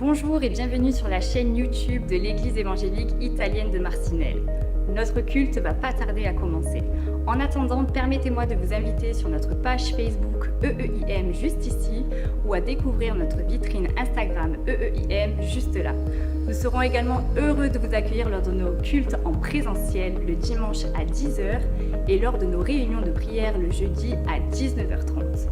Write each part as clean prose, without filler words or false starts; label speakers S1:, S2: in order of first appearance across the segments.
S1: Bonjour et bienvenue sur la chaîne YouTube de l'Église évangélique italienne de Marcinelle. Notre culte va pas tarder à commencer. En attendant, permettez-moi de vous inviter sur notre page Facebook EEIM juste ici ou à découvrir notre vitrine Instagram EEIM juste là. Nous serons également heureux de vous accueillir lors de nos cultes en présentiel le dimanche à 10h et lors de nos réunions de prière le jeudi à 19h30.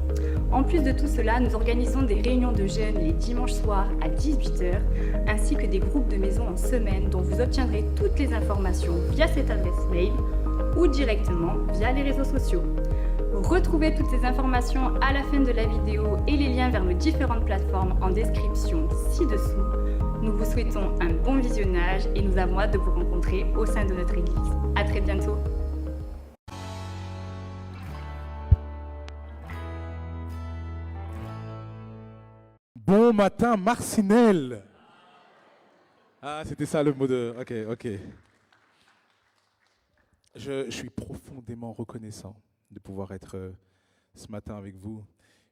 S1: En plus de tout cela, nous organisons des réunions de jeunes les dimanches soirs à 18h, ainsi que des groupes de maison en semaine dont vous obtiendrez toutes les informations via cette adresse mail ou directement via les réseaux sociaux. Retrouvez toutes ces informations à la fin de la vidéo et les liens vers nos différentes plateformes en description ci-dessous. Nous vous souhaitons un bon visionnage et nous avons hâte de vous rencontrer au sein de notre église. À très bientôt.
S2: Bon matin, Marcinelle. Ah, c'était ça le mot de... Ok. Je suis profondément reconnaissant de pouvoir être ce matin avec vous,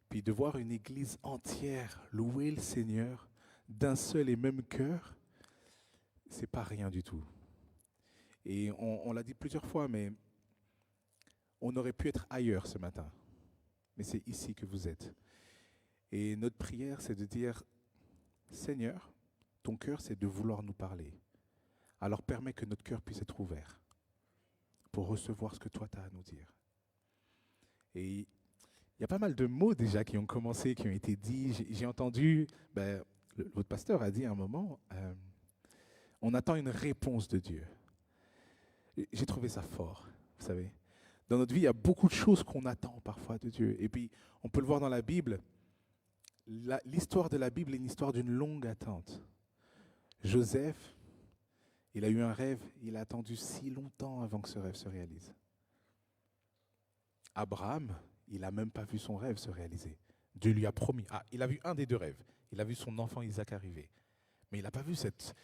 S2: puis de voir une église entière louer le Seigneur d'un seul et même cœur, c'est pas rien du tout. Et on l'a dit plusieurs fois, mais on aurait pu être ailleurs ce matin. Mais c'est ici que vous êtes. Et notre prière, c'est de dire, Seigneur, ton cœur, c'est de vouloir nous parler. Alors permets que notre cœur puisse être ouvert pour recevoir ce que toi, tu as à nous dire. Et il y a pas mal de mots déjà qui ont commencé, qui ont été dits. J'ai entendu, votre pasteur a dit à un moment, on attend une réponse de Dieu. J'ai trouvé ça fort, vous savez. Dans notre vie, il y a beaucoup de choses qu'on attend parfois de Dieu. Et puis, on peut le voir dans la Bible. L'histoire de la Bible est une histoire d'une longue attente. Joseph, il a eu un rêve, il a attendu si longtemps avant que ce rêve se réalise. Abraham, il n'a même pas vu son rêve se réaliser. Dieu lui a promis. Il a vu un des deux rêves. Il a vu son enfant Isaac arriver. Mais il n'a pas vu cette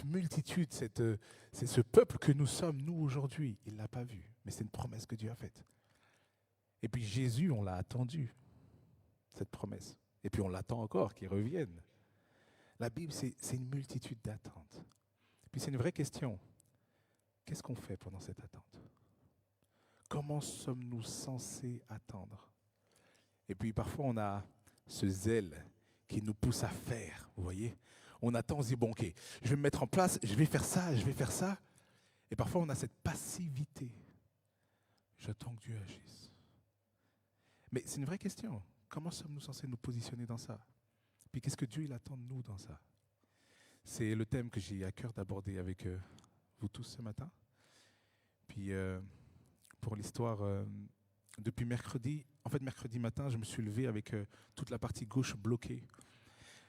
S2: multitude, c'est ce peuple que nous sommes, nous, aujourd'hui. Il ne l'a pas vu. Mais c'est une promesse que Dieu a faite. Et puis Jésus, on l'a attendu, cette promesse. Et puis on l'attend encore, qu'il revienne. La Bible, c'est une multitude d'attentes. Puis c'est une vraie question. Qu'est-ce qu'on fait pendant cette attente? Comment sommes-nous censés attendre? Et puis parfois on a ce zèle qui nous pousse à faire, vous voyez? On attend, on se dit, bon ok, je vais me mettre en place, je vais faire ça. Et parfois on a cette passivité. J'attends que Dieu agisse. Mais c'est une vraie question. Comment sommes-nous censés nous positionner dans ça? Puis qu'est-ce que Dieu il attend de nous dans ça? C'est le thème que j'ai à cœur d'aborder avec vous tous ce matin. Puis pour l'histoire, depuis mercredi matin, je me suis levé avec toute la partie gauche bloquée.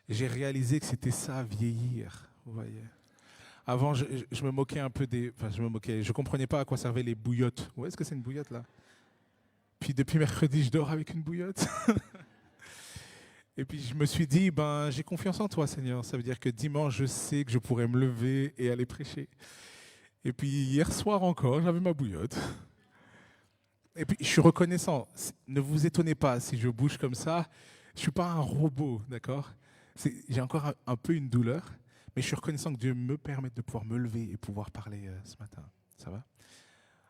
S2: J'ai réalisé que c'était ça, vieillir, vous voyez. Avant, je me moquais un peu je comprenais pas à quoi servaient les bouillottes. Où est-ce que c'est une bouillotte là? Puis depuis mercredi, je dors avec une bouillotte. Et puis je me suis dit, j'ai confiance en toi, Seigneur. Ça veut dire que dimanche, je sais que je pourrais me lever et aller prêcher. Et puis hier soir encore, j'avais ma bouillotte. Et puis je suis reconnaissant. Ne vous étonnez pas si je bouge comme ça. Je ne suis pas un robot, d'accord? J'ai encore un peu une douleur, mais je suis reconnaissant que Dieu me permette de pouvoir me lever et pouvoir parler ce matin. Ça va?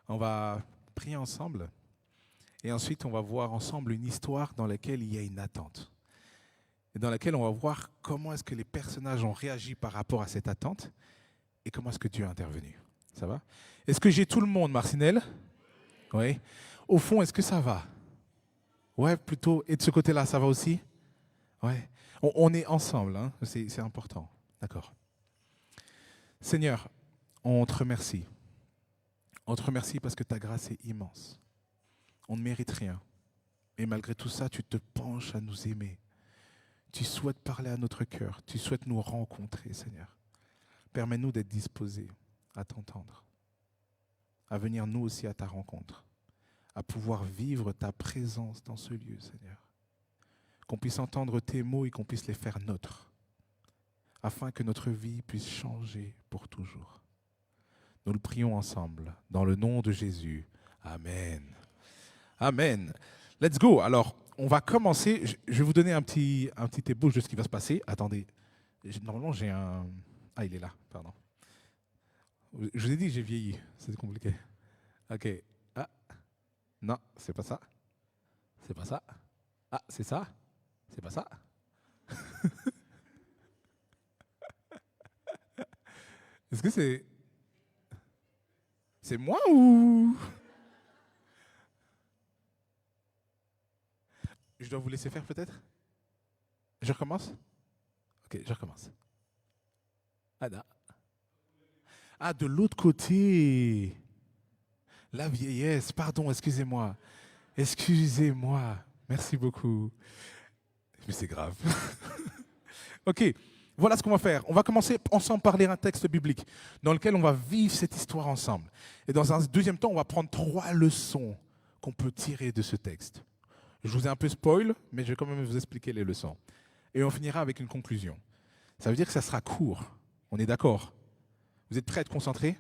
S2: On va prier ensemble. Et ensuite, on va voir ensemble une histoire dans laquelle il y a une attente. Et dans laquelle on va voir comment est-ce que les personnages ont réagi par rapport à cette attente et comment est-ce que Dieu a intervenu. Ça va? Est-ce que j'ai tout le monde, Marcinelle? Oui. Au fond, est-ce que ça va? Ouais, plutôt. Et de ce côté-là, ça va aussi? Ouais. On est ensemble, hein? C'est important. D'accord. Seigneur, on te remercie. On te remercie parce que ta grâce est immense. On ne mérite rien. Et malgré tout ça, tu te penches à nous aimer. Tu souhaites parler à notre cœur. Tu souhaites nous rencontrer, Seigneur. Permets-nous d'être disposés à t'entendre, à venir nous aussi à ta rencontre, à pouvoir vivre ta présence dans ce lieu, Seigneur. Qu'on puisse entendre tes mots et qu'on puisse les faire nôtres, afin que notre vie puisse changer pour toujours. Nous le prions ensemble, dans le nom de Jésus. Amen. Amen. Let's go. Alors, on va commencer. Je vais vous donner un petit ébauche de ce qui va se passer. Attendez, Normalement, j'ai un... Ah, il est là, pardon. Je vous ai dit que j'ai vieilli, c'est compliqué. Ok. Ah, non, c'est pas ça. C'est pas ça. Ah, c'est ça. C'est pas ça. Est-ce que c'est... C'est moi ou... Je dois vous laisser faire peut-être? Je recommence? Ok, je recommence. Ah, là. Ah, de l'autre côté. La vieillesse, pardon, excusez-moi. Excusez-moi. Merci beaucoup. Mais c'est grave. Ok, voilà ce qu'on va faire. On va commencer ensemble par lire un texte biblique dans lequel on va vivre cette histoire ensemble. Et dans un deuxième temps, on va prendre 3 leçons qu'on peut tirer de ce texte. Je vous ai un peu spoil, mais je vais quand même vous expliquer les leçons. Et on finira avec une conclusion. Ça veut dire que ça sera court. On est d'accord? Vous êtes prêts à être concentrés?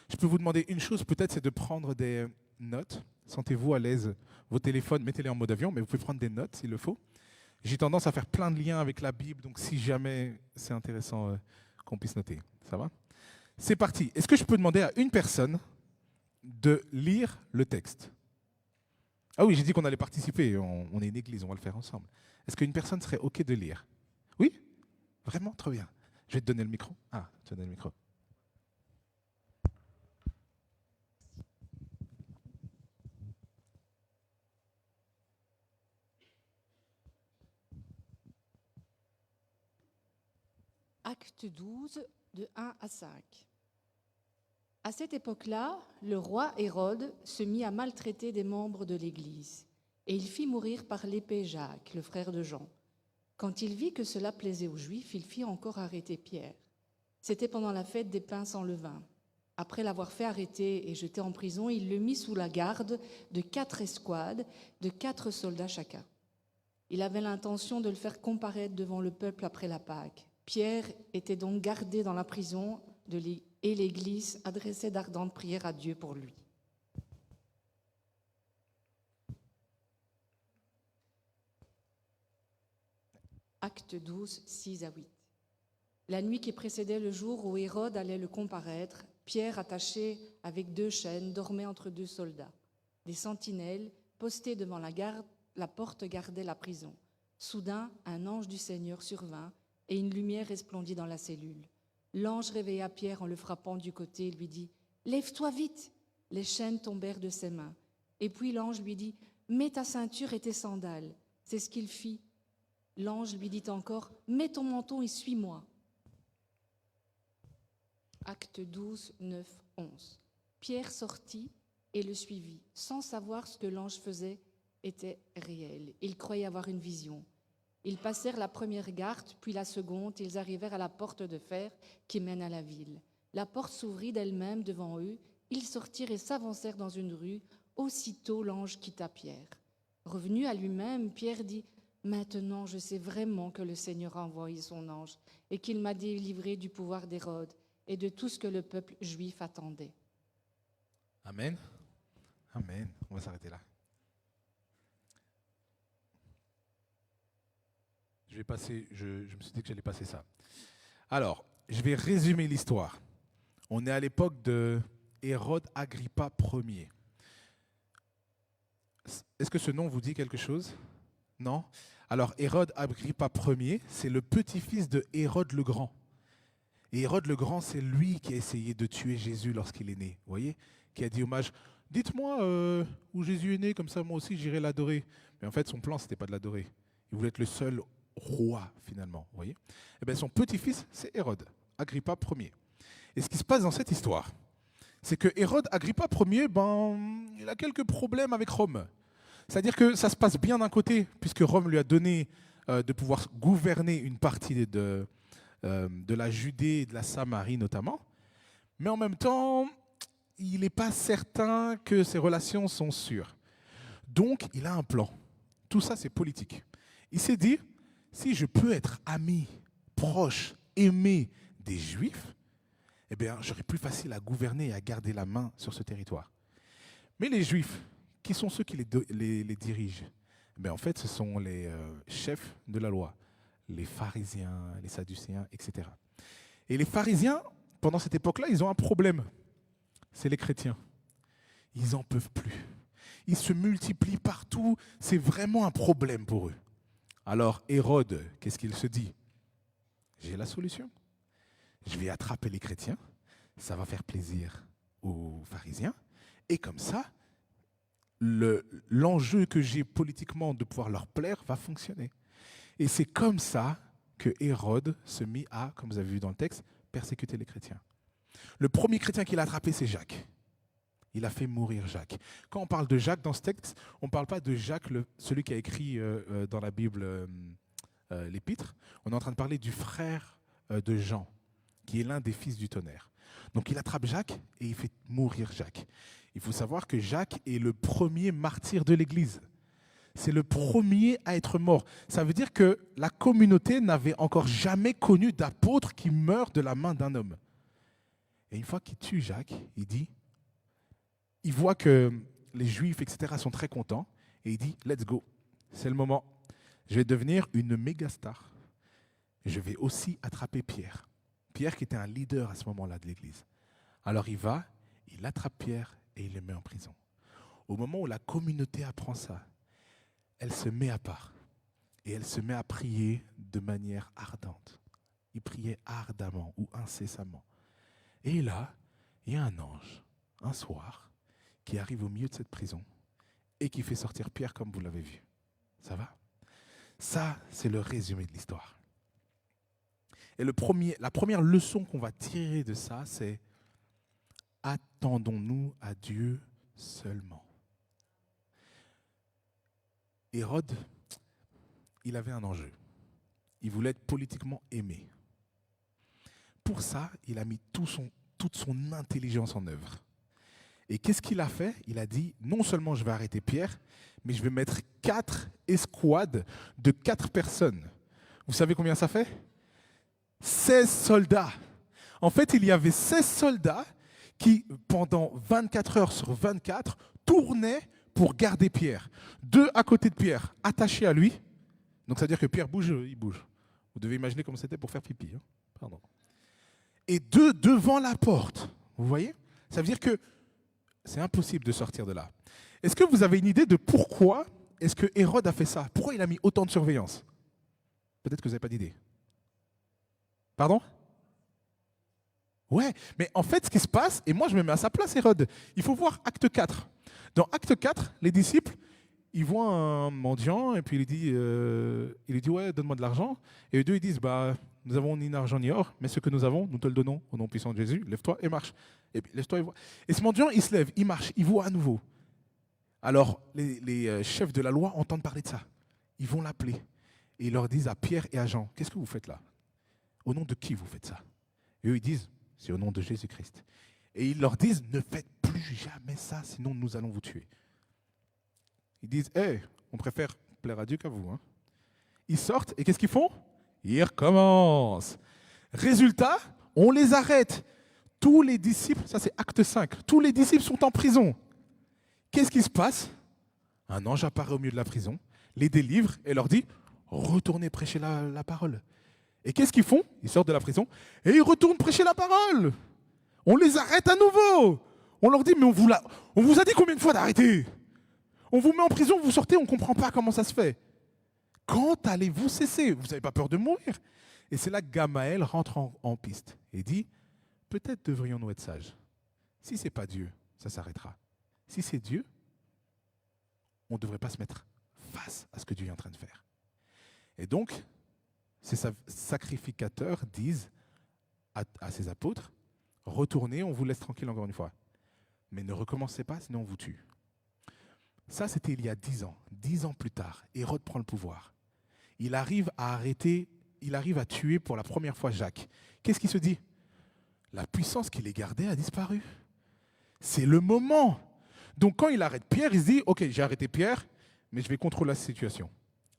S2: Je peux vous demander une chose, peut-être, c'est de prendre des notes. Sentez-vous à l'aise. Vos téléphones, mettez-les en mode avion, mais vous pouvez prendre des notes s'il le faut. J'ai tendance à faire plein de liens avec la Bible, donc si jamais c'est intéressant qu'on puisse noter. Ça va? C'est parti. Est-ce que je peux demander à une personne de lire le texte? Ah oui, j'ai dit qu'on allait participer. On est une église, on va le faire ensemble. Est-ce qu'une personne serait OK de lire? Oui? Vraiment? Très bien. Je vais te donner le micro. Ah, tu donnes le micro.
S3: Acte 12, de 1 à 5. À cette époque-là, le roi Hérode se mit à maltraiter des membres de l'Église, et il fit mourir par l'épée Jacques, le frère de Jean. Quand il vit que cela plaisait aux Juifs, il fit encore arrêter Pierre. C'était pendant la fête des pains sans levain. Après l'avoir fait arrêter et jeter en prison, il le mit sous la garde de 4 escouades, de 4 soldats chacun. Il avait l'intention de le faire comparaître devant le peuple après la Pâque. Pierre était donc gardé dans la prison et l'Église adressait d'ardentes prières à Dieu pour lui. Acte 12, 6 à 8. La nuit qui précédait le jour où Hérode allait le comparaître, Pierre, attaché avec 2 chaînes, dormait entre 2 soldats. Des sentinelles, postés devant la porte, gardaient la prison. Soudain, un ange du Seigneur survint, et une lumière resplendit dans la cellule. L'ange réveilla Pierre en le frappant du côté et lui dit « Lève-toi vite !» Les chaînes tombèrent de ses mains. Et puis l'ange lui dit « Mets ta ceinture et tes sandales. » C'est ce qu'il fit. L'ange lui dit encore « Mets ton menton et suis-moi. » Acte 12, 9, 11. Pierre sortit et le suivit, sans savoir ce que l'ange faisait était réel. Il croyait avoir une vision. Ils passèrent la première garde, puis la seconde, ils arrivèrent à la porte de fer qui mène à la ville. La porte s'ouvrit d'elle-même devant eux, ils sortirent et s'avancèrent dans une rue. Aussitôt l'ange quitta Pierre. Revenu à lui-même, Pierre dit « Maintenant je sais vraiment que le Seigneur a envoyé son ange et qu'il m'a délivré du pouvoir d'Hérode et de tout ce que le peuple juif attendait. »
S2: Amen. Amen. On va s'arrêter là. Je me suis dit que j'allais passer ça. Alors, je vais résumer l'histoire. On est à l'époque de Hérode Agrippa Ier. Est-ce que ce nom vous dit quelque chose? Non? Alors, Hérode Agrippa Ier, c'est le petit-fils de Hérode le Grand. Et Hérode le Grand, c'est lui qui a essayé de tuer Jésus lorsqu'il est né. Vous voyez? Qui a dit au mage, dites-moi où Jésus est né, comme ça moi aussi j'irai l'adorer. Mais en fait, son plan, ce n'était pas de l'adorer. Il voulait être le seul roi, finalement. Vous voyez? Et bien, son petit-fils, c'est Hérode, Agrippa Ier. Et ce qui se passe dans cette histoire, c'est que Hérode Agrippa Ier, il a quelques problèmes avec Rome. C'est-à-dire que ça se passe bien d'un côté, puisque Rome lui a donné de pouvoir gouverner une partie de la Judée et de la Samarie notamment. Mais en même temps, il n'est pas certain que ses relations sont sûres. Donc, il a un plan. Tout ça, c'est politique. Il s'est dit, si je peux être ami, proche, aimé des Juifs, eh bien, j'aurai plus facile à gouverner et à garder la main sur ce territoire. Mais les Juifs, qui sont ceux qui les dirigent? En fait, ce sont les chefs de la loi, les pharisiens, les sadducéens, etc. Et les pharisiens, pendant cette époque-là, ils ont un problème. C'est les chrétiens. Ils n'en peuvent plus. Ils se multiplient partout. C'est vraiment un problème pour eux. Alors Hérode, qu'est-ce qu'il se dit? J'ai la solution. Je vais attraper les chrétiens. Ça va faire plaisir aux pharisiens. Et comme ça, l'enjeu que j'ai politiquement de pouvoir leur plaire va fonctionner. Et c'est comme ça que Hérode se mit à, comme vous avez vu dans le texte, persécuter les chrétiens. Le premier chrétien qu'il a attrapé, c'est Jacques. Il a fait mourir Jacques. Quand on parle de Jacques dans ce texte, on ne parle pas de Jacques, celui qui a écrit dans la Bible l'Épître. On est en train de parler du frère de Jean, qui est l'un des fils du tonnerre. Donc il attrape Jacques et il fait mourir Jacques. Il faut savoir que Jacques est le premier martyr de l'Église. C'est le premier à être mort. Ça veut dire que la communauté n'avait encore jamais connu d'apôtre qui meurt de la main d'un homme. Et une fois qu'il tue Jacques, il voit que les Juifs, etc., sont très contents. Et il dit, let's go, c'est le moment. Je vais devenir une méga star. Je vais aussi attraper Pierre. Pierre qui était un leader à ce moment-là de l'Église. Alors il attrape Pierre et il le met en prison. Au moment où la communauté apprend ça, elle se met à part. Et elle se met à prier de manière ardente. Il priait ardemment ou incessamment. Et là, il y a un ange, un soir, qui arrive au milieu de cette prison et qui fait sortir Pierre comme vous l'avez vu. Ça va? Ça, c'est le résumé de l'histoire. Et la première leçon qu'on va tirer de ça, c'est attendons-nous à Dieu seulement. Hérode, il avait un enjeu. Il voulait être politiquement aimé. Pour ça, il a mis toute son intelligence en œuvre. Et qu'est-ce qu'il a fait? Il a dit, non seulement je vais arrêter Pierre, mais je vais mettre 4 escouades de 4 personnes. Vous savez combien ça fait? 16 soldats. En fait, il y avait 16 soldats qui, pendant 24 heures sur 24, tournaient pour garder Pierre. 2 à côté de Pierre, attachés à lui. Donc ça veut dire que Pierre bouge, il bouge. Vous devez imaginer comme c'était pour faire pipi. Hein. Pardon. Et 2 devant la porte. Vous voyez? Ça veut dire que c'est impossible de sortir de là. Est-ce que vous avez une idée de pourquoi est-ce que Hérode a fait ça? Pourquoi il a mis autant de surveillance? Peut-être que vous n'avez pas d'idée. Pardon? Ouais, mais en fait, ce qui se passe, et moi je me mets à sa place, Hérode, il faut voir Acte 4. Dans Acte 4, les disciples, ils voient un mendiant, et puis il dit ouais, donne-moi de l'argent. Et eux deux, ils disent, bah, nous avons ni argent ni or, mais ce que nous avons, nous te le donnons au nom puissant de Jésus, lève-toi et marche. Et puis, lève-toi et vois. Et ce mendiant, il se lève, il marche, il voit à nouveau. Alors, les chefs de la loi entendent parler de ça. Ils vont l'appeler. Et ils leur disent à Pierre et à Jean, qu'est-ce que vous faites là? Au nom de qui vous faites ça? Et eux, ils disent, c'est au nom de Jésus-Christ. Et ils leur disent, ne faites plus jamais ça, sinon nous allons vous tuer. Ils disent, on préfère plaire à Dieu qu'à vous. Hein. Ils sortent, et qu'est-ce qu'ils font? Ils recommencent. Résultat, on les arrête. Tous les disciples, ça c'est Acte 5, tous les disciples sont en prison. Qu'est-ce qui se passe? Un ange apparaît au milieu de la prison, les délivre et leur dit, retournez prêcher la parole. Et qu'est-ce qu'ils font? Ils sortent de la prison et ils retournent prêcher la parole. On les arrête à nouveau. On leur dit, mais on vous a dit combien de fois d'arrêter? On vous met en prison, vous sortez, on ne comprend pas comment ça se fait. Quand allez-vous cesser? Vous n'avez pas peur de mourir? Et c'est là que Gamaël rentre en piste et dit, peut-être devrions-nous être sages. Si ce n'est pas Dieu, ça s'arrêtera. Si c'est Dieu, on ne devrait pas se mettre face à ce que Dieu est en train de faire. Et donc, ces sacrificateurs disent à ces apôtres, retournez, on vous laisse tranquille encore une fois. Mais ne recommencez pas, sinon on vous tue. Ça, c'était il y a 10 ans. 10 ans plus tard, Hérode prend le pouvoir. Il arrive à tuer pour la première fois Jacques. Qu'est-ce qu'il se dit? La puissance qui les gardait a disparu. C'est le moment. Donc quand il arrête Pierre, il se dit, ok, j'ai arrêté Pierre, mais je vais contrôler la situation.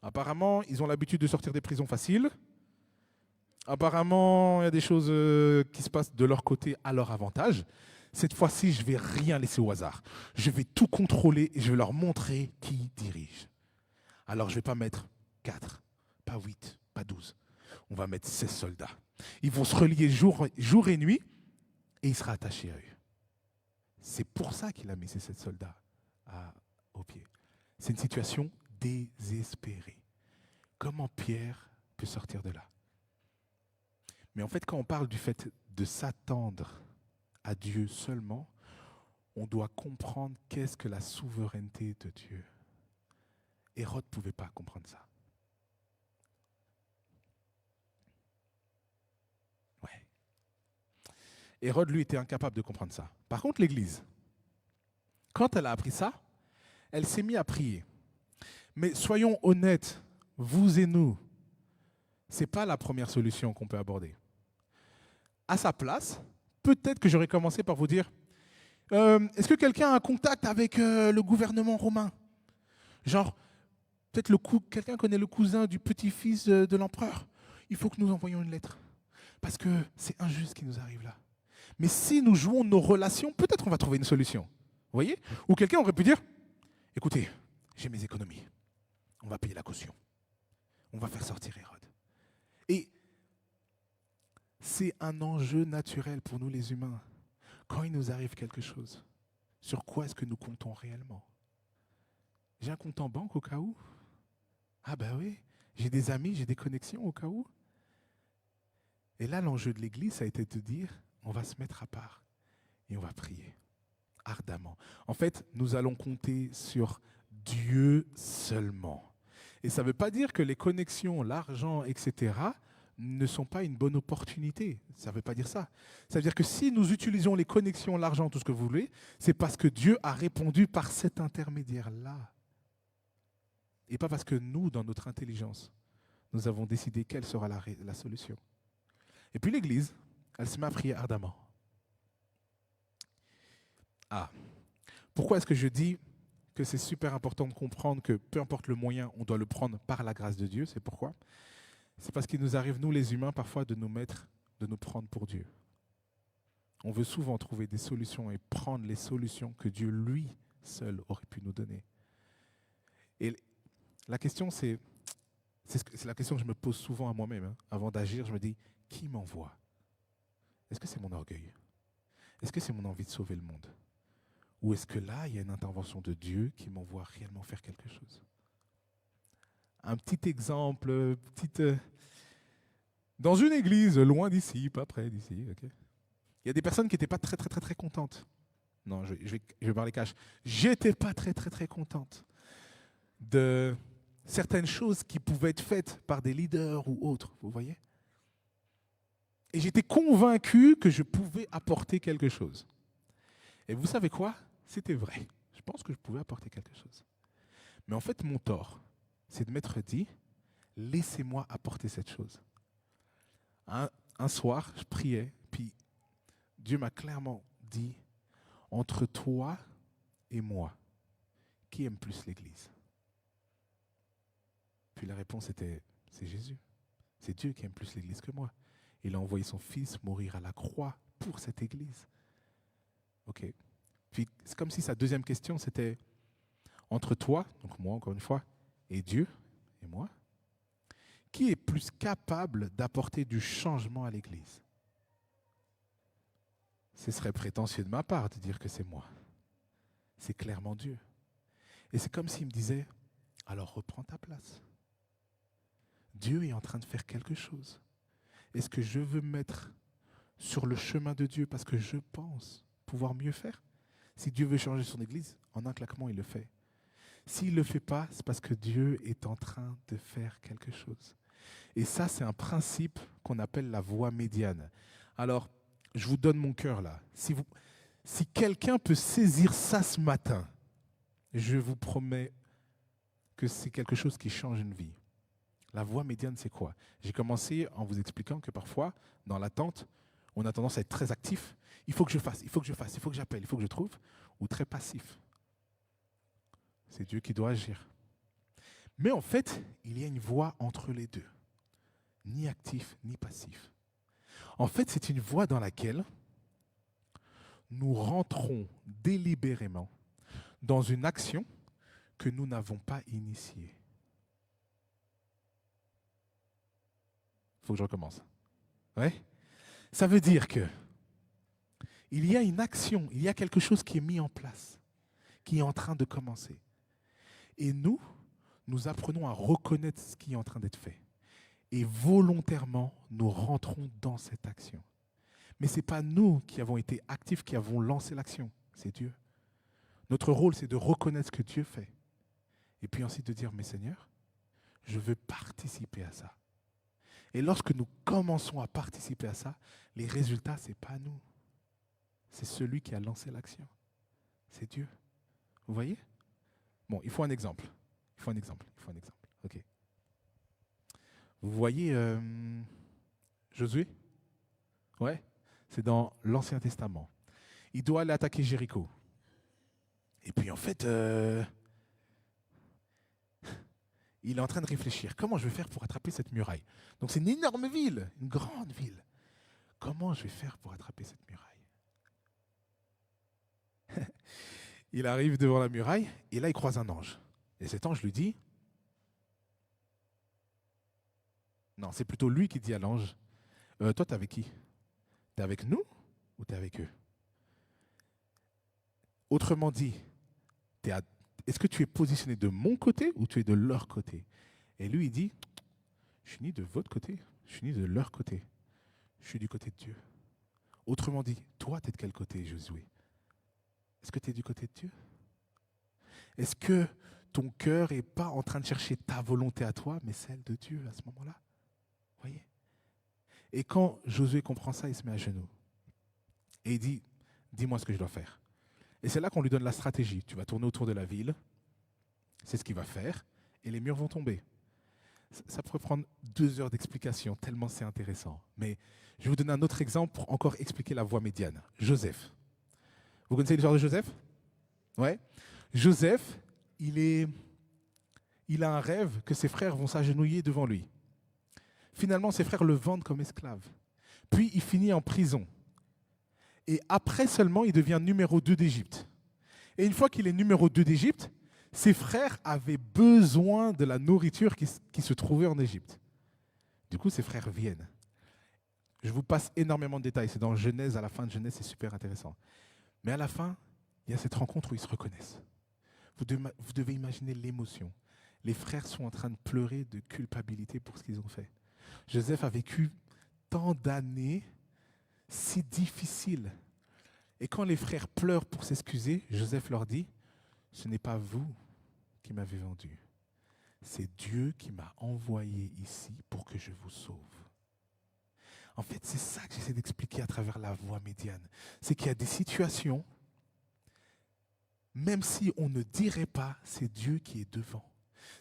S2: Apparemment, ils ont l'habitude de sortir des prisons faciles. Apparemment, il y a des choses qui se passent de leur côté à leur avantage. Cette fois-ci, je ne vais rien laisser au hasard. Je vais tout contrôler et je vais leur montrer qui dirige. Alors, je ne vais pas mettre 4, pas 8, pas 12. on va mettre 16 soldats. Ils vont se relier jour et nuit et il sera attaché à eux. C'est pour ça qu'il a mis ces 7 soldats au pied. C'est une situation désespérée. Comment Pierre peut sortir de là? Mais en fait, quand on parle du fait de s'attendre à Dieu seulement, on doit comprendre qu'est-ce que la souveraineté de Dieu. Hérode ne pouvait pas comprendre ça. Ouais. Hérode, lui, était incapable de comprendre ça. Par contre, l'Église, quand elle a appris ça, elle s'est mise à prier. Mais soyons honnêtes, vous et nous, ce n'est pas la première solution qu'on peut aborder. À sa place, peut-être que j'aurais commencé par vous dire, est-ce que quelqu'un a un contact avec le gouvernement romain? Genre, peut-être quelqu'un connaît le cousin du petit-fils de l'empereur. Il faut que nous envoyions une lettre. Parce que c'est injuste ce qui nous arrive là. Mais si nous jouons nos relations, peut-être on va trouver une solution. Vous voyez? Ou quelqu'un aurait pu dire, écoutez, j'ai mes économies. On va payer la caution. On va faire sortir Hérode. Et c'est un enjeu naturel pour nous les humains. Quand il nous arrive quelque chose, sur quoi est-ce que nous comptons réellement? J'ai un compte en banque au cas où? Ah ben oui, j'ai des amis, j'ai des connexions au cas où. Et là, l'enjeu de l'Église, ça a été de dire, on va se mettre à part et on va prier ardemment. En fait, nous allons compter sur Dieu seulement. Et ça ne veut pas dire que les connexions, l'argent, etc., ne sont pas une bonne opportunité. Ça ne veut pas dire ça. Ça veut dire que si nous utilisons les connexions, l'argent, tout ce que vous voulez, c'est parce que Dieu a répondu par cet intermédiaire-là. Et pas parce que nous, dans notre intelligence, nous avons décidé quelle sera la solution. Et puis l'Église, elle se met à prier ardemment. Ah, pourquoi est-ce que je dis que c'est super important de comprendre que peu importe le moyen, on doit le prendre par la grâce de Dieu? C'est pourquoi? C'est parce qu'il nous arrive, nous les humains, parfois de nous prendre pour Dieu. On veut souvent trouver des solutions et prendre les solutions que Dieu, lui, seul, aurait pu nous donner. Et la question, c'est la question que je me pose souvent à moi-même. Hein. Avant d'agir, je me dis, qui m'envoie? Est-ce que c'est mon orgueil? Est-ce que c'est mon envie de sauver le monde? Ou est-ce que là, il y a une intervention de Dieu qui m'envoie réellement faire quelque chose? Un petit exemple, dans une église loin d'ici, pas près d'ici, okay. Il y a des personnes qui n'étaient pas très contentes. Non, je vais parler cash. J'étais pas très contente de certaines choses qui pouvaient être faites par des leaders ou autres, vous voyez? Et j'étais convaincu que je pouvais apporter quelque chose. Et vous savez quoi? C'était vrai. Je pense que je pouvais apporter quelque chose. Mais en fait, mon tort, c'est de m'être dit, laissez-moi apporter cette chose. Un soir, je priais, puis Dieu m'a clairement dit, entre toi et moi, qui aime plus l'Église? Puis la réponse était, c'est Jésus. C'est Dieu qui aime plus l'Église que moi. Il a envoyé son Fils mourir à la croix pour cette Église. Ok. Puis c'est comme si sa deuxième question, c'était entre toi, donc moi encore une fois, et Dieu, et moi, qui est plus capable d'apporter du changement à l'Église? Ce serait prétentieux de ma part de dire que c'est moi. C'est clairement Dieu. Et c'est comme s'il me disait, alors reprends ta place. Dieu est en train de faire quelque chose. Est-ce que je veux me mettre sur le chemin de Dieu parce que je pense pouvoir mieux faire? Si Dieu veut changer son Église, en un claquement, il le fait. S'il ne le fait pas, c'est parce que Dieu est en train de faire quelque chose. Et ça, c'est un principe qu'on appelle la voie médiane. Alors, je vous donne mon cœur là. Si quelqu'un peut saisir ça ce matin, je vous promets que c'est quelque chose qui change une vie. La voie médiane, c'est quoi? J'ai commencé en vous expliquant que parfois, dans l'attente, on a tendance à être très actif. Il faut que je fasse, il faut que j'appelle, il faut que je trouve. Ou très passif. C'est Dieu qui doit agir. Mais en fait, il y a une voie entre les deux. Ni actif, ni passif. En fait, c'est une voie dans laquelle nous rentrons délibérément dans une action que nous n'avons pas initiée. faut que je recommence. Ouais. Ça veut dire que il y a une action, il y a quelque chose qui est mis en place, qui est en train de commencer. Et nous apprenons à reconnaître ce qui est en train d'être fait. Et volontairement, nous rentrons dans cette action. Mais ce n'est pas nous qui avons été actifs, qui avons lancé l'action, c'est Dieu. Notre rôle, c'est de reconnaître ce que Dieu fait. Et puis ensuite de dire, mais Seigneur, je veux participer à ça. Et lorsque nous commençons à participer à ça, les résultats, ce n'est pas nous. C'est celui qui a lancé l'action. C'est Dieu. Vous voyez? Bon, il faut un exemple. OK. Vous voyez Josué? Ouais, c'est dans l'Ancien Testament. Il doit aller attaquer Jéricho. Et puis en fait, il est en train de réfléchir. Comment je vais faire pour attraper cette muraille? Donc c'est une énorme ville, une grande ville. Comment je vais faire pour attraper cette muraille? Il arrive devant la muraille et là il croise un ange. Et cet ange lui dit... Non, c'est plutôt lui qui dit à l'ange, toi t'es avec qui? T'es avec nous ou t'es avec eux? Autrement dit, est-ce que tu es positionné de mon côté ou tu es de leur côté? Et lui, il dit, je suis ni de votre côté, je suis ni de leur côté. Je suis du côté de Dieu. Autrement dit, toi, tu es de quel côté, Josué? Est-ce que tu es du côté de Dieu? Est-ce que ton cœur n'est pas en train de chercher ta volonté à toi, mais celle de Dieu à ce moment-là? Voyez? Et quand Josué comprend ça, il se met à genoux. Et il dit, dis-moi ce que je dois faire. Et c'est là qu'on lui donne la stratégie. Tu vas tourner autour de la ville, c'est ce qu'il va faire, et les murs vont tomber. Ça pourrait prendre 2 heures d'explication, tellement c'est intéressant. Mais je vais vous donner un autre exemple pour encore expliquer la voie médiane. Joseph. Vous connaissez l'histoire de Joseph? Ouais. Joseph, il a un rêve que ses frères vont s'agenouiller devant lui. Finalement, ses frères le vendent comme esclave. Puis, il finit en prison. Et après seulement, il devient numéro 2 d'Égypte. Et une fois qu'il est numéro 2 d'Égypte, ses frères avaient besoin de la nourriture qui se trouvait en Égypte. Du coup, ses frères viennent. Je vous passe énormément de détails. C'est dans Genèse, à la fin de Genèse, c'est super intéressant. Mais à la fin, il y a cette rencontre où ils se reconnaissent. Vous devez imaginer l'émotion. Les frères sont en train de pleurer de culpabilité pour ce qu'ils ont fait. Joseph a vécu tant d'années si difficiles. Et quand les frères pleurent pour s'excuser, Joseph leur dit, ce n'est pas vous qui m'avez vendu. C'est Dieu qui m'a envoyé ici pour que je vous sauve. En fait, c'est ça que j'essaie d'expliquer à travers la voie médiane. C'est qu'il y a des situations, même si on ne dirait pas, c'est Dieu qui est devant.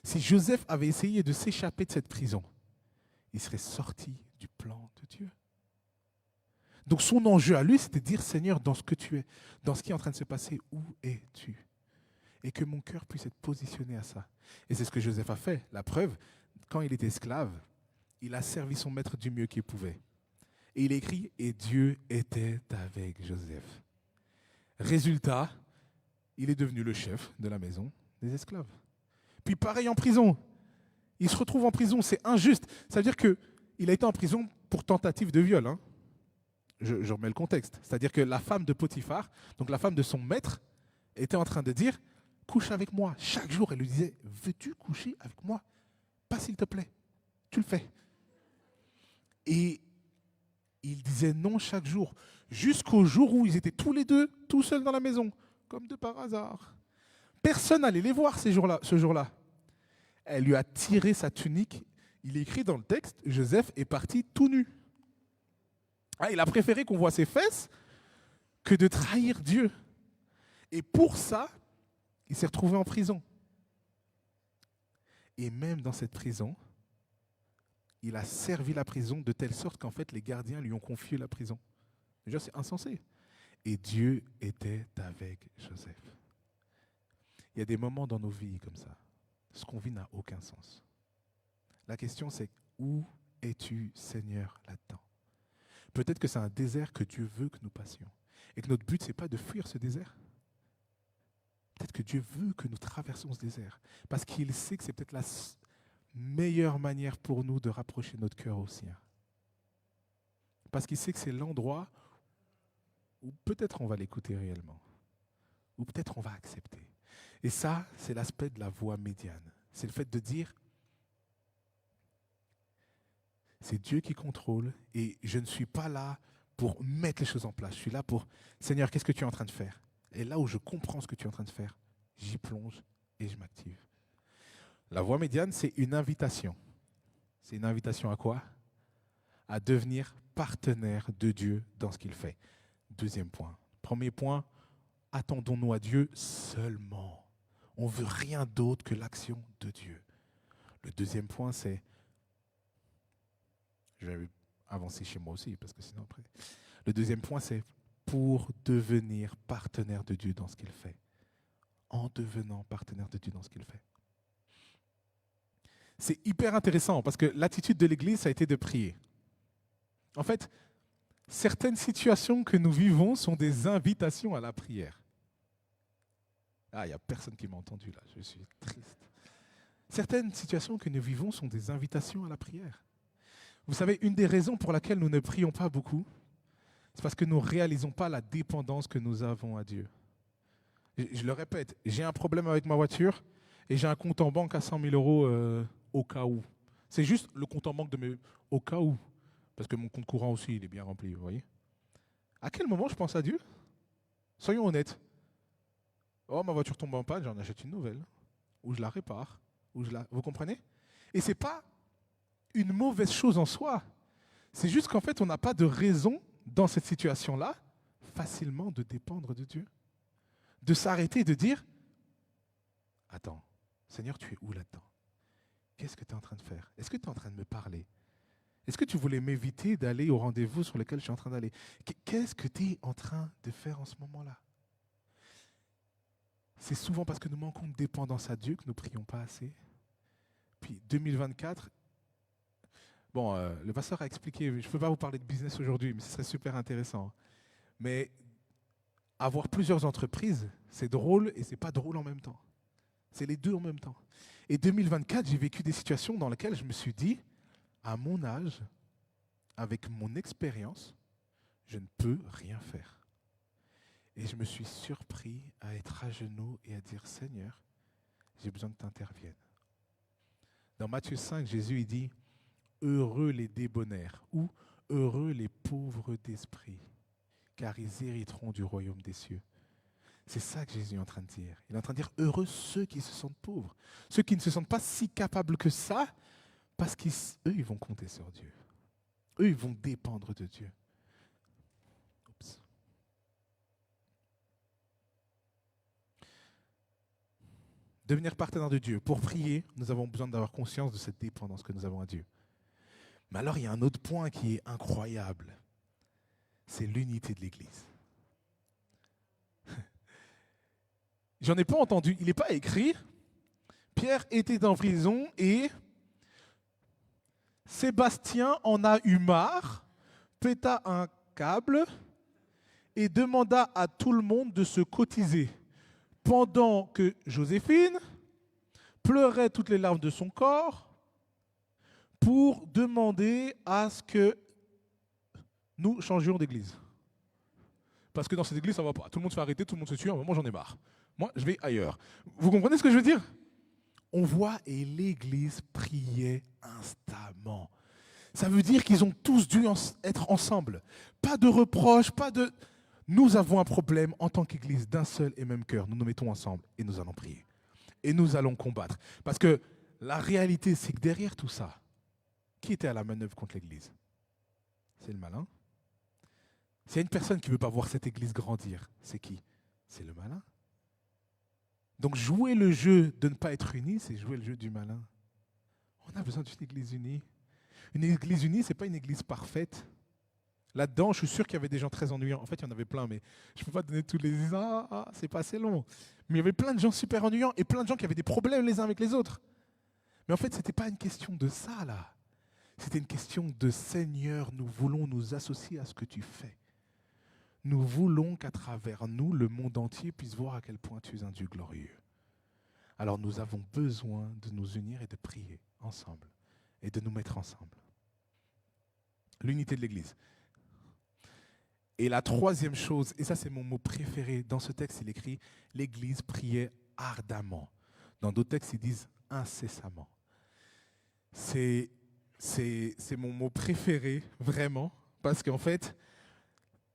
S2: Si Joseph avait essayé de s'échapper de cette prison, il serait sorti du plan de Dieu. Donc son enjeu à lui, c'était de dire, Seigneur, dans ce que tu es, dans ce qui est en train de se passer, où es-tu? Et que mon cœur puisse être positionné à ça. Et c'est ce que Joseph a fait. La preuve, quand il était esclave, il a servi son maître du mieux qu'il pouvait. Et il écrit, et Dieu était avec Joseph. Résultat, il est devenu le chef de la maison des esclaves. Puis pareil en prison. Il se retrouve en prison, c'est injuste. Ça veut dire qu'il a été en prison pour tentative de viol. Je remets le contexte. C'est-à-dire que la femme de Potiphar, donc la femme de son maître, était en train de dire, couche avec moi. Chaque jour, elle lui disait, veux-tu coucher avec moi? Pas s'il te plaît, tu le fais. Et il disait non chaque jour, jusqu'au jour où ils étaient tous les deux, tout seuls dans la maison, comme de par hasard. Personne n'allait les voir ce jour-là. Elle lui a tiré sa tunique. Il est écrit dans le texte, Joseph est parti tout nu. Il a préféré qu'on voit ses fesses que de trahir Dieu. Et pour ça, il s'est retrouvé en prison. Et même dans cette prison, il a servi la prison de telle sorte qu'en fait, les gardiens lui ont confié la prison. Déjà, c'est insensé. Et Dieu était avec Joseph. Il y a des moments dans nos vies comme ça. Ce qu'on vit n'a aucun sens. La question, c'est où es-tu, Seigneur, là-dedans? Peut-être que c'est un désert que Dieu veut que nous passions. Et que notre but, ce n'est pas de fuir ce désert. Peut-être que Dieu veut que nous traversons ce désert. Parce qu'il sait que c'est peut-être la meilleure manière pour nous de rapprocher notre cœur au sien. Parce qu'il sait que c'est l'endroit où peut-être on va l'écouter réellement, ou peut-être on va accepter. Et ça, c'est l'aspect de la voie médiane. C'est le fait de dire, c'est Dieu qui contrôle et je ne suis pas là pour mettre les choses en place. Je suis là pour, Seigneur, qu'est-ce que tu es en train de faire? Et là où je comprends ce que tu es en train de faire, j'y plonge et je m'active. La voie médiane, c'est une invitation. C'est une invitation à quoi? À devenir partenaire de Dieu dans ce qu'il fait. Deuxième point. Premier point, attendons-nous à Dieu seulement. On ne veut rien d'autre que l'action de Dieu. Le deuxième point, c'est... Je vais avancer chez moi aussi, parce que sinon après... Le deuxième point, c'est pour devenir partenaire de Dieu dans ce qu'il fait. En devenant partenaire de Dieu dans ce qu'il fait. C'est hyper intéressant, parce que l'attitude de l'Église, ça a été de prier. En fait, certaines situations que nous vivons sont des invitations à la prière. Ah, il n'y a personne qui m'a entendu là, je suis triste. Certaines situations que nous vivons sont des invitations à la prière. Vous savez, une des raisons pour laquelle nous ne prions pas beaucoup, c'est parce que nous ne réalisons pas la dépendance que nous avons à Dieu. Je le répète, j'ai un problème avec ma voiture et j'ai un compte en banque à 100 000 euros au cas où. C'est juste le compte en banque de mes... au cas où. Parce que mon compte courant aussi, il est bien rempli, vous voyez. À quel moment je pense à Dieu? Soyons honnêtes. Oh, ma voiture tombe en panne, j'en achète une nouvelle. Ou je la répare. Vous comprenez? Et ce n'est pas une mauvaise chose en soi. C'est juste qu'en fait, on n'a pas de raison, dans cette situation-là, facilement de dépendre de Dieu. De s'arrêter et de dire, attends, Seigneur, tu es où là-dedans? Qu'est-ce que tu es en train de faire? Est-ce que tu es en train de me parler? Est-ce que tu voulais m'éviter d'aller au rendez-vous sur lequel je suis en train d'aller? Qu'est-ce que tu es en train de faire en ce moment-là? C'est souvent parce que nous manquons de dépendance à Dieu que nous ne prions pas assez. Puis 2024, bon, le pasteur a expliqué, je ne peux pas vous parler de business aujourd'hui, mais ce serait super intéressant. Mais avoir plusieurs entreprises, c'est drôle et c'est pas drôle en même temps. C'est les deux en même temps. Et 2024, j'ai vécu des situations dans lesquelles je me suis dit, à mon âge, avec mon expérience, je ne peux rien faire. Et je me suis surpris à être à genoux et à dire, Seigneur, j'ai besoin que tu interviennes. Dans Matthieu 5, Jésus il dit, heureux les débonnaires ou heureux les pauvres d'esprit, car ils hériteront du royaume des cieux. C'est ça que Jésus est en train de dire. Il est en train de dire, heureux ceux qui se sentent pauvres, ceux qui ne se sentent pas si capables que ça, parce qu'eux, ils vont compter sur Dieu. Eux, ils vont dépendre de Dieu. Oups. Devenir partenaire de Dieu. Pour prier, nous avons besoin d'avoir conscience de cette dépendance que nous avons à Dieu. Mais alors, il y a un autre point qui est incroyable. C'est l'unité de l'Église. J'en ai pas entendu. Il n'est pas écrit. Pierre était en prison et Sébastien en a eu marre, péta un câble et demanda à tout le monde de se cotiser. Pendant que Joséphine pleurait toutes les larmes de son corps pour demander à ce que nous changions d'église. Parce que dans cette église, ça ne va pas. Tout le monde se fait arrêter, tout le monde se tue. À un moment, j'en ai marre. Moi, je vais ailleurs. Vous comprenez ce que je veux dire? On voit et l'église priait instamment. Ça veut dire qu'ils ont tous dû être ensemble. Pas de reproches, pas de... Nous avons un problème en tant qu'église d'un seul et même cœur. Nous nous mettons ensemble et nous allons prier. Et nous allons combattre. Parce que la réalité, c'est que derrière tout ça, qui était à la manœuvre contre l'église? C'est le malin. S'il y a une personne qui ne veut pas voir cette église grandir, c'est qui? C'est le malin. Donc jouer le jeu de ne pas être unis, c'est jouer le jeu du malin. On a besoin d'une église unie. Une église unie, ce n'est pas une église parfaite. Là-dedans, je suis sûr qu'il y avait des gens très ennuyants. En fait, il y en avait plein, mais je ne peux pas donner tous les... c'est pas assez long. Mais il y avait plein de gens super ennuyants et plein de gens qui avaient des problèmes les uns avec les autres. Mais en fait, ce n'était pas une question de ça, là. C'était une question de Seigneur, nous voulons nous associer à ce que tu fais. Nous voulons qu'à travers nous, le monde entier puisse voir à quel point tu es un Dieu glorieux. Alors nous avons besoin de nous unir et de prier ensemble et de nous mettre ensemble. L'unité de l'Église. Et la troisième chose, et ça c'est mon mot préféré, dans ce texte, il écrit « l'Église priait ardemment ». Dans d'autres textes, ils disent « incessamment ». C'est mon mot préféré, vraiment, parce qu'en fait,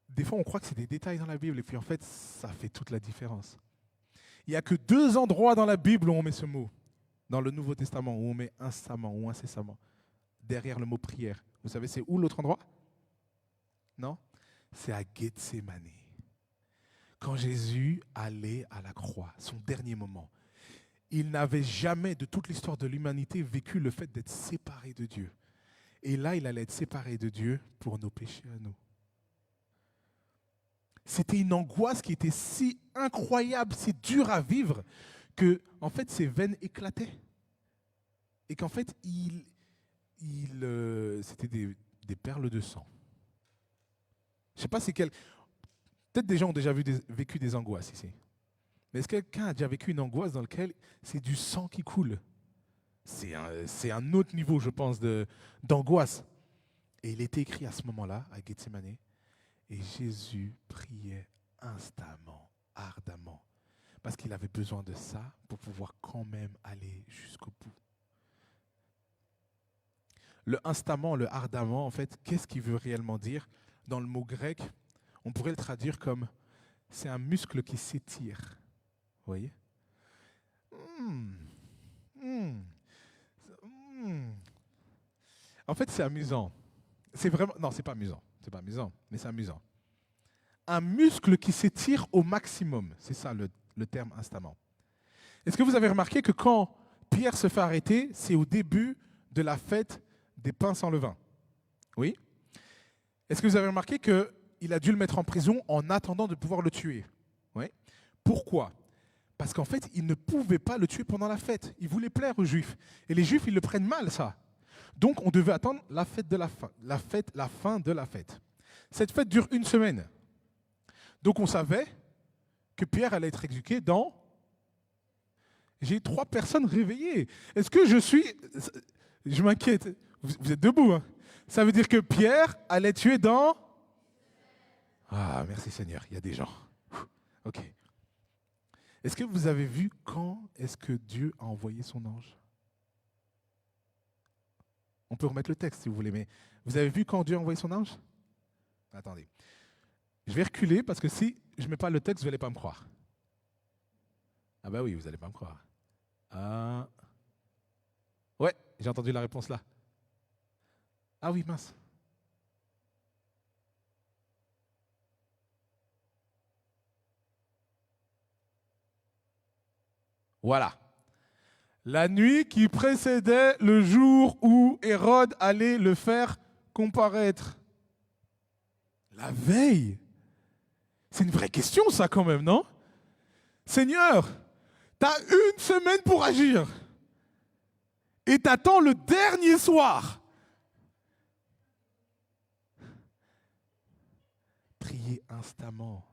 S2: des fois on croit que c'est des détails dans la Bible, et puis en fait, ça fait toute la différence. Il n'y a que 2 endroits dans la Bible où on met ce mot, dans le Nouveau Testament, où on met instamment ou incessamment, derrière le mot prière. Vous savez, c'est où l'autre endroit? Non? C'est à Gethsémani. Quand Jésus allait à la croix, son dernier moment, il n'avait jamais, de toute l'histoire de l'humanité, vécu le fait d'être séparé de Dieu. Et là, il allait être séparé de Dieu pour nos péchés à nous. C'était une angoisse qui était si incroyable, si dure à vivre, que en fait, ses veines éclataient. Et qu'en fait, c'était des perles de sang. Je ne sais pas si peut-être des gens ont déjà vécu des angoisses ici. Mais est-ce que quelqu'un a déjà vécu une angoisse dans laquelle c'est du sang qui coule? C'est un autre niveau, je pense, d'angoisse. Et il était écrit à ce moment-là, à Gethsémani, et Jésus priait instamment, ardemment, parce qu'il avait besoin de ça pour pouvoir quand même aller jusqu'au bout. Le instamment, le ardemment, en fait, qu'est-ce qu'il veut réellement dire? Dans le mot grec, on pourrait le traduire comme c'est un muscle qui s'étire. Vous voyez? En fait, c'est amusant. C'est vraiment. Non, c'est pas amusant. C'est pas amusant, mais c'est amusant. Un muscle qui s'étire au maximum. C'est ça le terme instamment. Est-ce que vous avez remarqué que quand Pierre se fait arrêter, c'est au début de la fête des pains sans levain? Oui? Est-ce que vous avez remarqué qu'il a dû le mettre en prison en attendant de pouvoir le tuer? Oui. Pourquoi? Parce qu'en fait, il ne pouvait pas le tuer pendant la fête. Il voulait plaire aux Juifs. Et les Juifs, ils le prennent mal, ça. Donc, on devait attendre la fin de la fête. Cette fête dure 1 semaine. Donc, on savait que Pierre allait être exécuté dans... J'ai 3 personnes réveillées. Est-ce que je m'inquiète. Vous êtes debout, hein? Ça veut dire que Pierre allait tuer dans... Ah, merci Seigneur, il y a des gens. Ok. Est-ce que vous avez vu quand est-ce que Dieu a envoyé son ange? On peut remettre le texte si vous voulez, mais vous avez vu quand Dieu a envoyé son ange? Attendez. Je vais reculer parce que si je ne mets pas le texte, vous n'allez pas me croire. Ah bah oui, vous n'allez pas me croire. Ah. Ouais, j'ai entendu la réponse là. Ah oui, mince. Voilà. La nuit qui précédait le jour où Hérode allait le faire comparaître. La veille. C'est une vraie question, ça, quand même, non? Seigneur, tu as 1 semaine pour agir. Et tu attends le dernier soir. Priez instamment.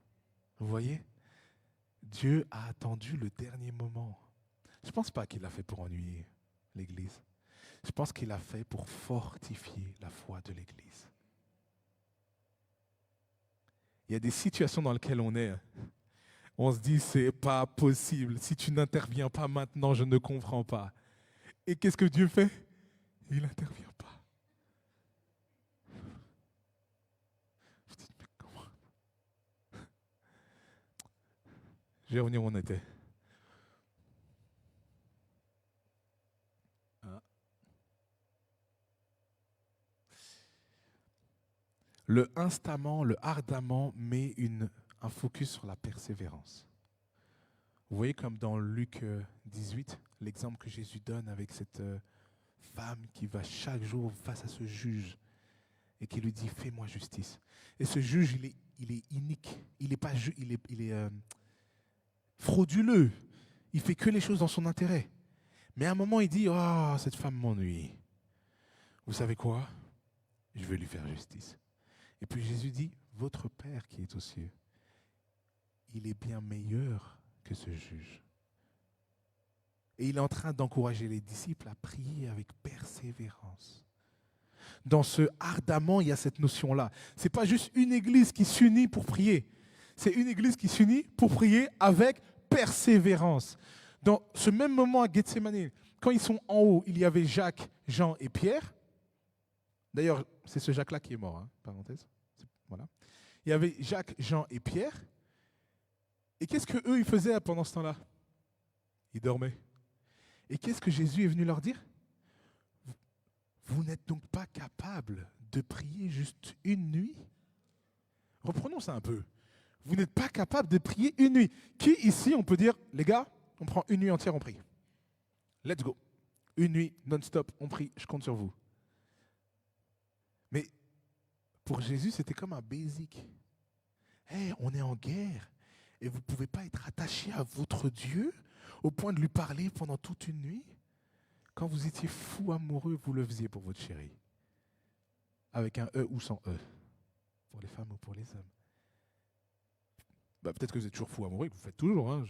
S2: Vous voyez? Dieu a attendu le dernier moment. Je ne pense pas qu'il l'a fait pour ennuyer l'Église. Je pense qu'il l'a fait pour fortifier la foi de l'Église. Il y a des situations dans lesquelles on se dit, c'est pas possible. Si tu n'interviens pas maintenant, je ne comprends pas. Et qu'est-ce que Dieu fait? Il n'intervient pas. Vous dites, mais comment? Je vais revenir où on était. Le instamment, le ardemment met un focus sur la persévérance. Vous voyez comme dans Luc 18, l'exemple que Jésus donne avec cette femme qui va chaque jour face à ce juge et qui lui dit « Fais-moi justice ». Et ce juge, il est inique, il est frauduleux, il fait que les choses dans son intérêt. Mais à un moment, il dit « Oh, cette femme m'ennuie. Vous savez quoi? Je vais lui faire justice. » Et puis Jésus dit, votre Père qui est aux cieux, il est bien meilleur que ce juge. Et il est en train d'encourager les disciples à prier avec persévérance. Dans ce ardemment, il y a cette notion-là. Ce n'est pas juste une église qui s'unit pour prier. C'est une église qui s'unit pour prier avec persévérance. Dans ce même moment à Gethsémani, quand ils sont en haut, il y avait Jacques, Jean et Pierre. D'ailleurs, c'est ce Jacques-là qui est mort, hein, parenthèse. Voilà. Il y avait Jacques, Jean et Pierre. Et qu'est-ce qu'eux, ils faisaient pendant ce temps-là? Ils dormaient. Et qu'est-ce que Jésus est venu leur dire? Vous n'êtes donc pas capable de prier juste une nuit? Reprenons ça un peu. Vous n'êtes pas capable de prier une nuit. Qui ici, on peut dire, les gars, on prend une nuit entière, on prie. Let's go. Une nuit, non-stop, on prie, je compte sur vous. Mais pour Jésus, c'était comme un basic. Hey, on est en guerre et vous ne pouvez pas être attaché à votre Dieu au point de lui parler pendant toute une nuit. Quand vous étiez fou amoureux, vous le faisiez pour votre chérie. Avec un E ou sans E. Pour les femmes ou pour les hommes. Peut-être que vous êtes toujours fou amoureux, que vous faites toujours. Hein.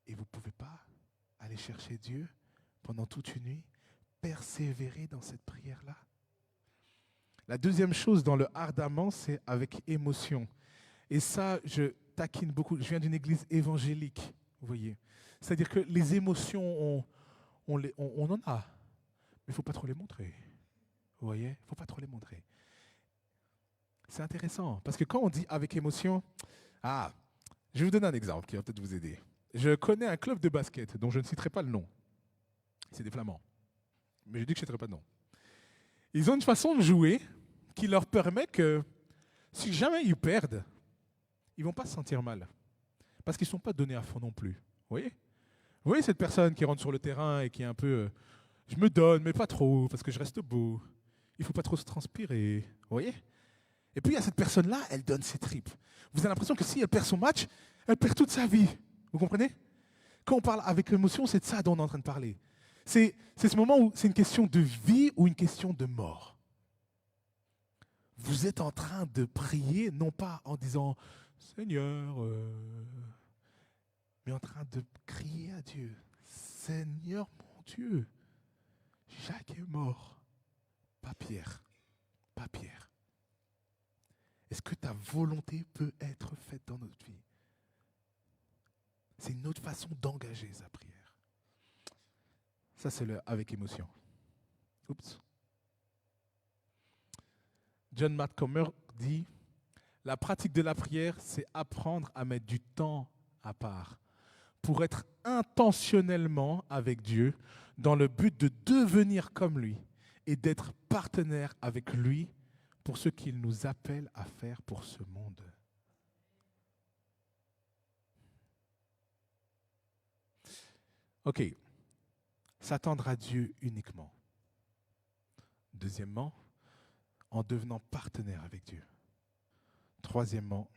S2: Et vous ne pouvez pas aller chercher Dieu pendant toute une nuit, persévérer dans cette prière-là. La deuxième chose dans le ardemment, c'est avec émotion. Et ça, je taquine beaucoup. Je viens d'une église évangélique, vous voyez. C'est-à-dire que les émotions, on en a, mais il ne faut pas trop les montrer. Vous voyez, il ne faut pas trop les montrer. C'est intéressant, parce que quand on dit avec émotion, je vais vous donner un exemple qui va peut-être vous aider. Je connais un club de basket dont je ne citerai pas le nom. C'est des Flamands. Mais je dis que je ne citerai pas de nom. Ils ont une façon de jouer qui leur permet que si jamais ils perdent, ils ne vont pas se sentir mal. Parce qu'ils ne sont pas donnés à fond non plus. Vous voyez cette personne qui rentre sur le terrain et qui est un peu je me donne, mais pas trop, parce que je reste beau. Il ne faut pas trop se transpirer. Vous voyez? Et puis il y a cette personne-là, elle donne ses tripes. Vous avez l'impression que si elle perd son match, elle perd toute sa vie. Vous comprenez? Quand on parle avec émotion, c'est de ça dont on est en train de parler. C'est ce moment où c'est une question de vie ou une question de mort. Vous êtes en train de prier, non pas en disant « Seigneur », mais en train de crier à Dieu. « Seigneur mon Dieu, Jacques est mort, pas Pierre, pas Pierre. Est-ce que ta volonté peut être faite dans notre vie ?» C'est une autre façon d'engager sa prière. Ça, c'est le avec émotion. Oups. John Matt Comer dit « La pratique de la prière, c'est apprendre à mettre du temps à part pour être intentionnellement avec Dieu dans le but de devenir comme lui et d'être partenaire avec lui pour ce qu'il nous appelle à faire pour ce monde. » Ok, s'attendre à Dieu uniquement. Deuxièmement, en devenant partenaire avec Dieu. Troisièmement,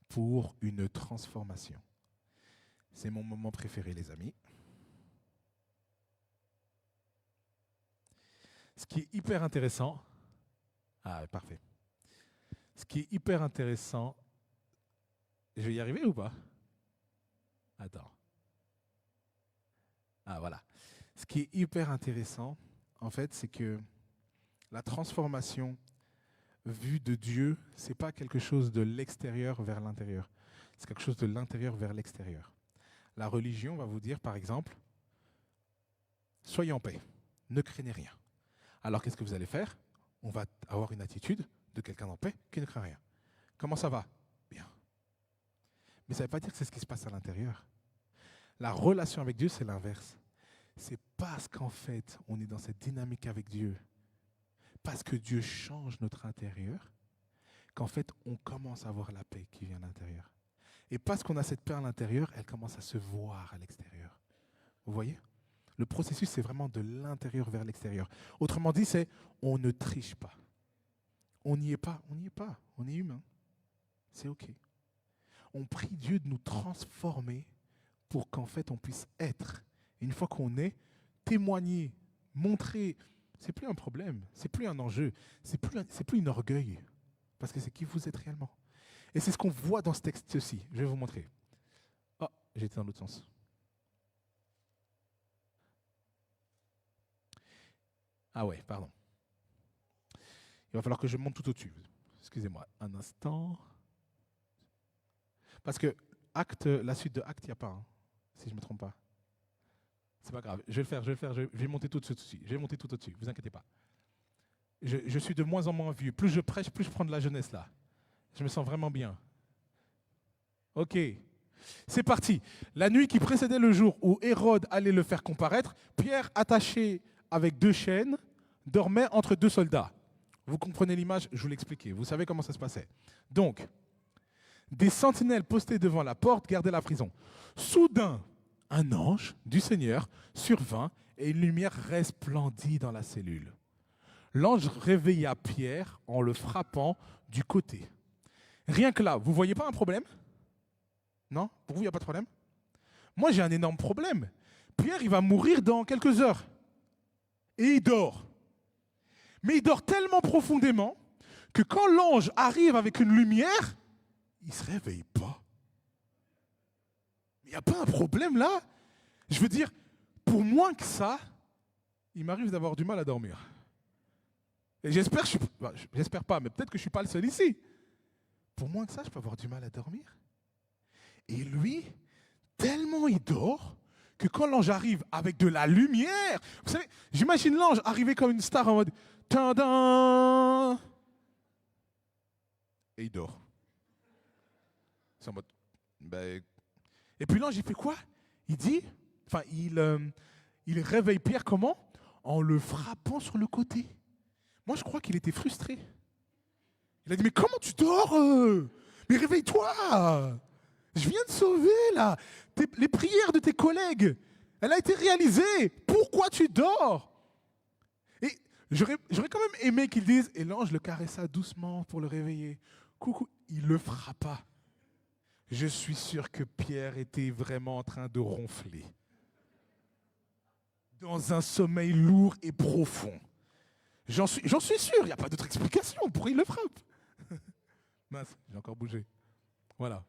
S2: pour une transformation. C'est mon moment préféré, les amis. Ce qui est hyper intéressant, parfait. Ce qui est hyper intéressant, je vais y arriver ou pas? Attends. Voilà. Ce qui est hyper intéressant, en fait, c'est que la transformation vue de Dieu, ce n'est pas quelque chose de l'extérieur vers l'intérieur. C'est quelque chose de l'intérieur vers l'extérieur. La religion va vous dire, par exemple, soyez en paix, ne craignez rien. Alors, qu'est-ce que vous allez faire? On va avoir une attitude de quelqu'un en paix qui ne craint rien. Comment ça va? Bien. Mais ça ne veut pas dire que c'est ce qui se passe à l'intérieur. La relation avec Dieu, c'est l'inverse. C'est parce qu'en fait, on est dans cette dynamique avec Dieu, parce que Dieu change notre intérieur, qu'en fait, on commence à avoir la paix qui vient de l'intérieur. Et parce qu'on a cette paix à l'intérieur, elle commence à se voir à l'extérieur. Vous voyez? Le processus, c'est vraiment de l'intérieur vers l'extérieur. Autrement dit, c'est on ne triche pas. On n'y est pas, on est humain. C'est OK. On prie Dieu de nous transformer pour qu'en fait, on puisse être. Et une fois qu'on est, témoigner, montrer, c'est plus un problème, c'est plus un enjeu, c'est plus un orgueil, parce que c'est qui vous êtes réellement. Et c'est ce qu'on voit dans ce texte-ci. Je vais vous montrer. J'ai été dans l'autre sens. Ah ouais, pardon. Il va falloir que je monte tout au-dessus. Excusez-moi, un instant. Parce que la suite de Acte, il n'y a pas, hein, si je ne me trompe pas. C'est pas grave, je vais le faire, je vais monter tout au-dessus. Je vais monter tout au-dessus, vous inquiétez pas. Je suis de moins en moins vieux. Plus je prêche, plus je prends de la jeunesse là. Je me sens vraiment bien. Ok, c'est parti. La nuit qui précédait le jour où Hérode allait le faire comparaître, Pierre, attaché avec 2 chaînes, dormait entre 2 soldats. Vous comprenez l'image, je vous l'expliquais. Vous savez comment ça se passait. Donc, des sentinelles postées devant la porte gardaient la prison. Soudain, un ange du Seigneur survint et une lumière resplendit dans la cellule. L'ange réveilla Pierre en le frappant du côté. Rien que là, vous ne voyez pas un problème? Non? Pour vous, il n'y a pas de problème? Moi, j'ai un énorme problème. Pierre, il va mourir dans quelques heures. Et il dort. Mais il dort tellement profondément que quand l'ange arrive avec une lumière, il ne se réveille pas. Il n'y a pas un problème là? Je veux dire, pour moins que ça, il m'arrive d'avoir du mal à dormir. Et j'espère pas, mais peut-être que je ne suis pas le seul ici. Pour moins que ça, je peux avoir du mal à dormir. Et lui, tellement il dort, que quand l'ange arrive avec de la lumière, vous savez, j'imagine l'ange arriver comme une star en mode Tadam! Et il dort. C'est en mode. Et puis l'ange, il fait quoi? Il dit, il réveille Pierre comment? En le frappant sur le côté. Moi, je crois qu'il était frustré. Il a dit, mais comment tu dors? Mais réveille-toi! Je viens de sauver, là. Les prières de tes collègues, elle a été réalisée. Pourquoi tu dors? Et j'aurais quand même aimé qu'ils disent, et l'ange le caressa doucement pour le réveiller. Coucou, il le frappa. Je suis sûr que Pierre était vraiment en train de ronfler. Dans un sommeil lourd et profond. J'en suis sûr, il n'y a pas d'autre explication. Pourquoi il le frappe? Mince, j'ai encore bougé. Voilà.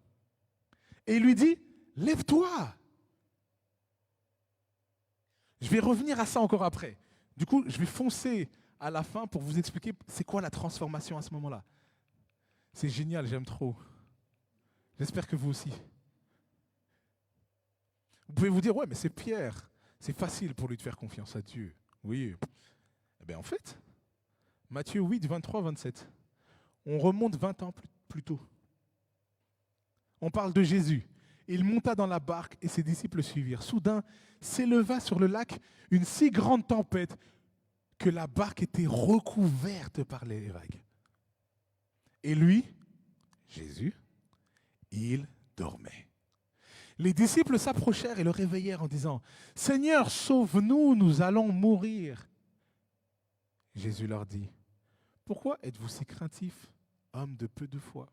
S2: Et il lui dit, lève-toi. Je vais revenir à ça encore après. Du coup, je vais foncer à la fin pour vous expliquer c'est quoi la transformation à ce moment-là. C'est génial, j'aime trop. J'espère que vous aussi. Vous pouvez vous dire, ouais, mais c'est Pierre. C'est facile pour lui de faire confiance à Dieu. Oui. Eh bien, en fait, Matthieu 8, 23, 27. On remonte 20 ans plus tôt. On parle de Jésus. Il monta dans la barque et ses disciples le suivirent. Soudain, s'éleva sur le lac une si grande tempête que la barque était recouverte par les vagues. Et lui, Jésus, il dormait. Les disciples s'approchèrent et le réveillèrent en disant, « Seigneur, sauve-nous, nous allons mourir. » Jésus leur dit, « Pourquoi êtes-vous si craintifs, hommes de peu de foi ?»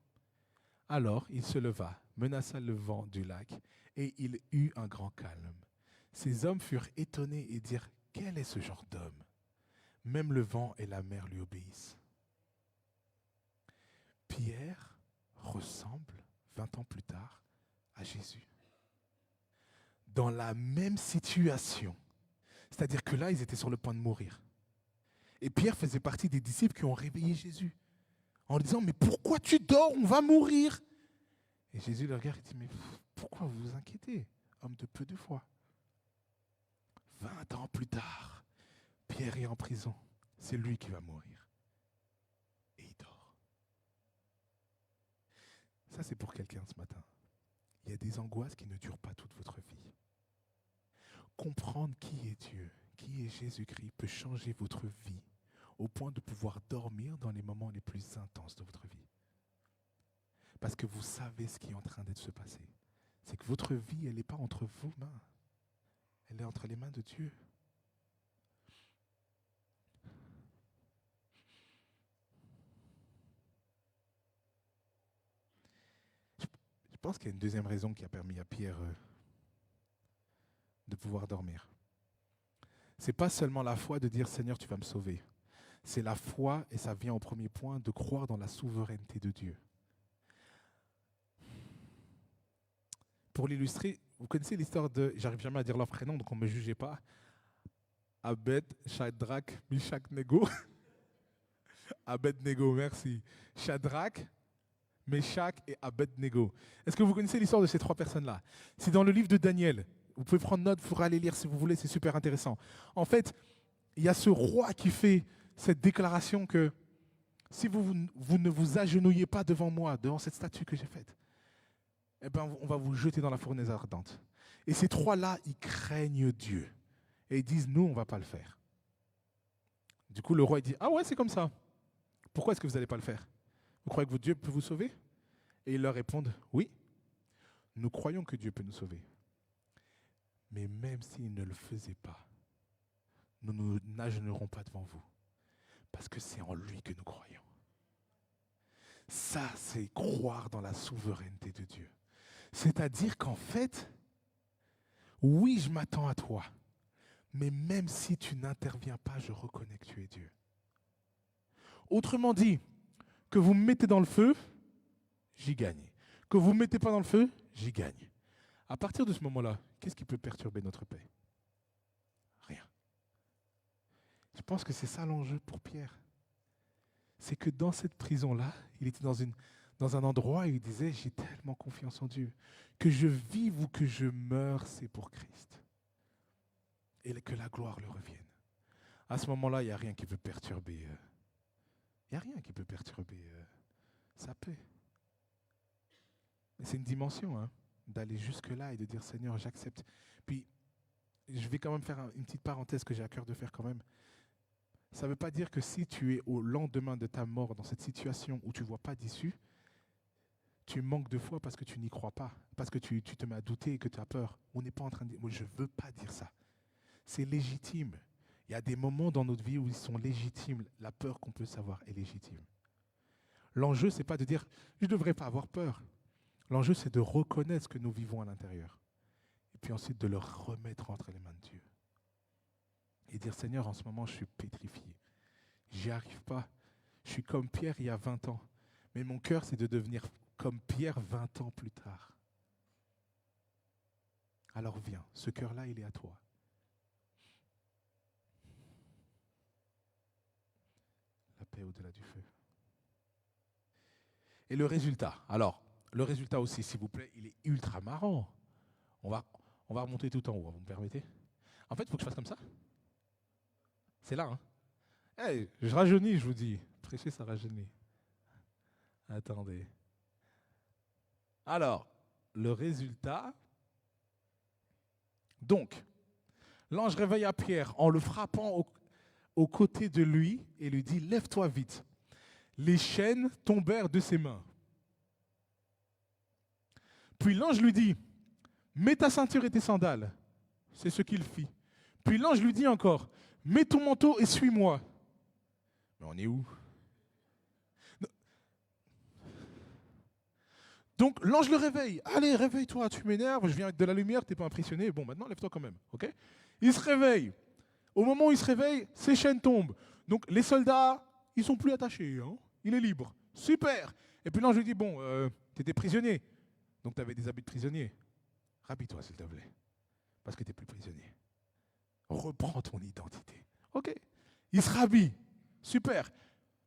S2: Alors il se leva, menaça le vent du lac, et il eut un grand calme. Ces hommes furent étonnés et dirent, « Quel est ce genre d'homme? Même le vent et la mer lui obéissent. » Pierre ressemble, 20 ans plus tard, à Jésus. Dans la même situation. C'est-à-dire que là, ils étaient sur le point de mourir. Et Pierre faisait partie des disciples qui ont réveillé Jésus. En lui disant, mais pourquoi tu dors? On va mourir. Et Jésus le regarde et dit, mais pourquoi vous vous inquiétez, homme de peu de foi? 20 ans plus tard, Pierre est en prison. C'est lui qui va mourir. Et il dort. Ça, c'est pour quelqu'un ce matin. Il y a des angoisses qui ne durent pas toute votre vie. Comprendre qui est Dieu, qui est Jésus-Christ, peut changer votre vie au point de pouvoir dormir dans les moments les plus intenses de votre vie. Parce que vous savez ce qui est en train de se passer. C'est que votre vie, elle n'est pas entre vos mains. Elle est entre les mains de Dieu. Je pense qu'il y a une deuxième raison qui a permis à Pierre de pouvoir dormir. Ce n'est pas seulement la foi de dire « Seigneur, tu vas me sauver ». C'est la foi, et ça vient au premier point, de croire dans la souveraineté de Dieu. Pour l'illustrer, vous connaissez l'histoire de, j'arrive jamais à dire leur prénom, donc on ne me jugez pas, Abed, Shadrach, Meshach, Nego. Abednego, merci. Shadrach, Meshach et Abednego. Est-ce que vous connaissez l'histoire de ces trois personnes-là? C'est dans le livre de Daniel. Vous pouvez prendre note, vous pourrez aller lire si vous voulez, c'est super intéressant. En fait, il y a ce roi qui fait cette déclaration que si vous ne vous agenouillez pas devant moi, devant cette statue que j'ai faite, eh ben, on va vous jeter dans la fournaise ardente. Et ces trois-là, ils craignent Dieu. Et ils disent, nous, on ne va pas le faire. Du coup, le roi il dit, ah ouais, c'est comme ça. Pourquoi est-ce que vous n'allez pas le faire? Vous croyez que votre Dieu peut vous sauver? Et ils leur répondent, oui, nous croyons que Dieu peut nous sauver. Mais même s'il ne le faisait pas, nous ne n'agenouillerons pas devant vous. Parce que c'est en lui que nous croyons. Ça, c'est croire dans la souveraineté de Dieu. C'est-à-dire qu'en fait, oui, je m'attends à toi. Mais même si tu n'interviens pas, je reconnais que tu es Dieu. Autrement dit, que vous me mettez dans le feu, j'y gagne. Que vous ne me mettez pas dans le feu, j'y gagne. À partir de ce moment-là, qu'est-ce qui peut perturber notre paix? Rien. Je pense que c'est ça l'enjeu pour Pierre. C'est que dans cette prison-là, il était dans un endroit où il disait, j'ai tellement confiance en Dieu. Que je vive ou que je meure, c'est pour Christ. Et que la gloire lui revienne. À ce moment-là, il n'y a rien qui peut perturber. Il n'y a rien qui peut perturber sa paix. Mais c'est une dimension, hein, d'aller jusque-là et de dire, Seigneur, j'accepte. Puis, je vais quand même faire une petite parenthèse que j'ai à cœur de faire quand même. Ça ne veut pas dire que si tu es au lendemain de ta mort dans cette situation où tu ne vois pas d'issue, tu manques de foi parce que tu n'y crois pas, parce que tu te mets à douter et que tu as peur. On n'est pas en train de dire, moi je ne veux pas dire ça. C'est légitime. Il y a des moments dans notre vie où ils sont légitimes. La peur qu'on peut savoir est légitime. L'enjeu, ce n'est pas de dire, je ne devrais pas avoir peur. L'enjeu, c'est de reconnaître ce que nous vivons à l'intérieur. Et puis ensuite, de le remettre entre les mains de Dieu. Et dire, Seigneur, en ce moment, je suis pétrifié. J'y arrive pas. Je suis comme Pierre il y a 20 ans. Mais mon cœur, c'est de devenir comme Pierre 20 ans plus tard. Alors viens, ce cœur-là, il est à toi. La paix au-delà du feu. Et le résultat. Alors, le résultat aussi, s'il vous plaît, il est ultra marrant. On va remonter tout en haut, vous me permettez? En fait, il faut que je fasse comme ça. C'est là, hein. Hey, je rajeunis, je vous dis. Prêcher, ça rajeunit. Attendez. Alors, le résultat. Donc, l'ange réveilla Pierre en le frappant au côté de lui et lui dit, lève-toi vite. Les chaînes tombèrent de ses mains. Puis l'ange lui dit, mets ta ceinture et tes sandales. C'est ce qu'il fit. Puis l'ange lui dit encore, mets ton manteau et suis-moi. Mais on est où? Donc l'ange le réveille. Allez, réveille-toi, tu m'énerves, je viens avec de la lumière, tu n'es pas impressionné. Bon, maintenant lève-toi quand même. Okay? Il se réveille. Au moment où il se réveille, ses chaînes tombent. Donc les soldats, ils ne sont plus attachés. Hein? Il est libre. Super. Et puis l'ange lui dit, bon, tu étais prisonnier. Donc tu avais des habits de prisonnier. Rhabille-toi, s'il te plaît. Parce que tu n'es plus prisonnier. Reprends ton identité. OK. Il se rhabille. Super.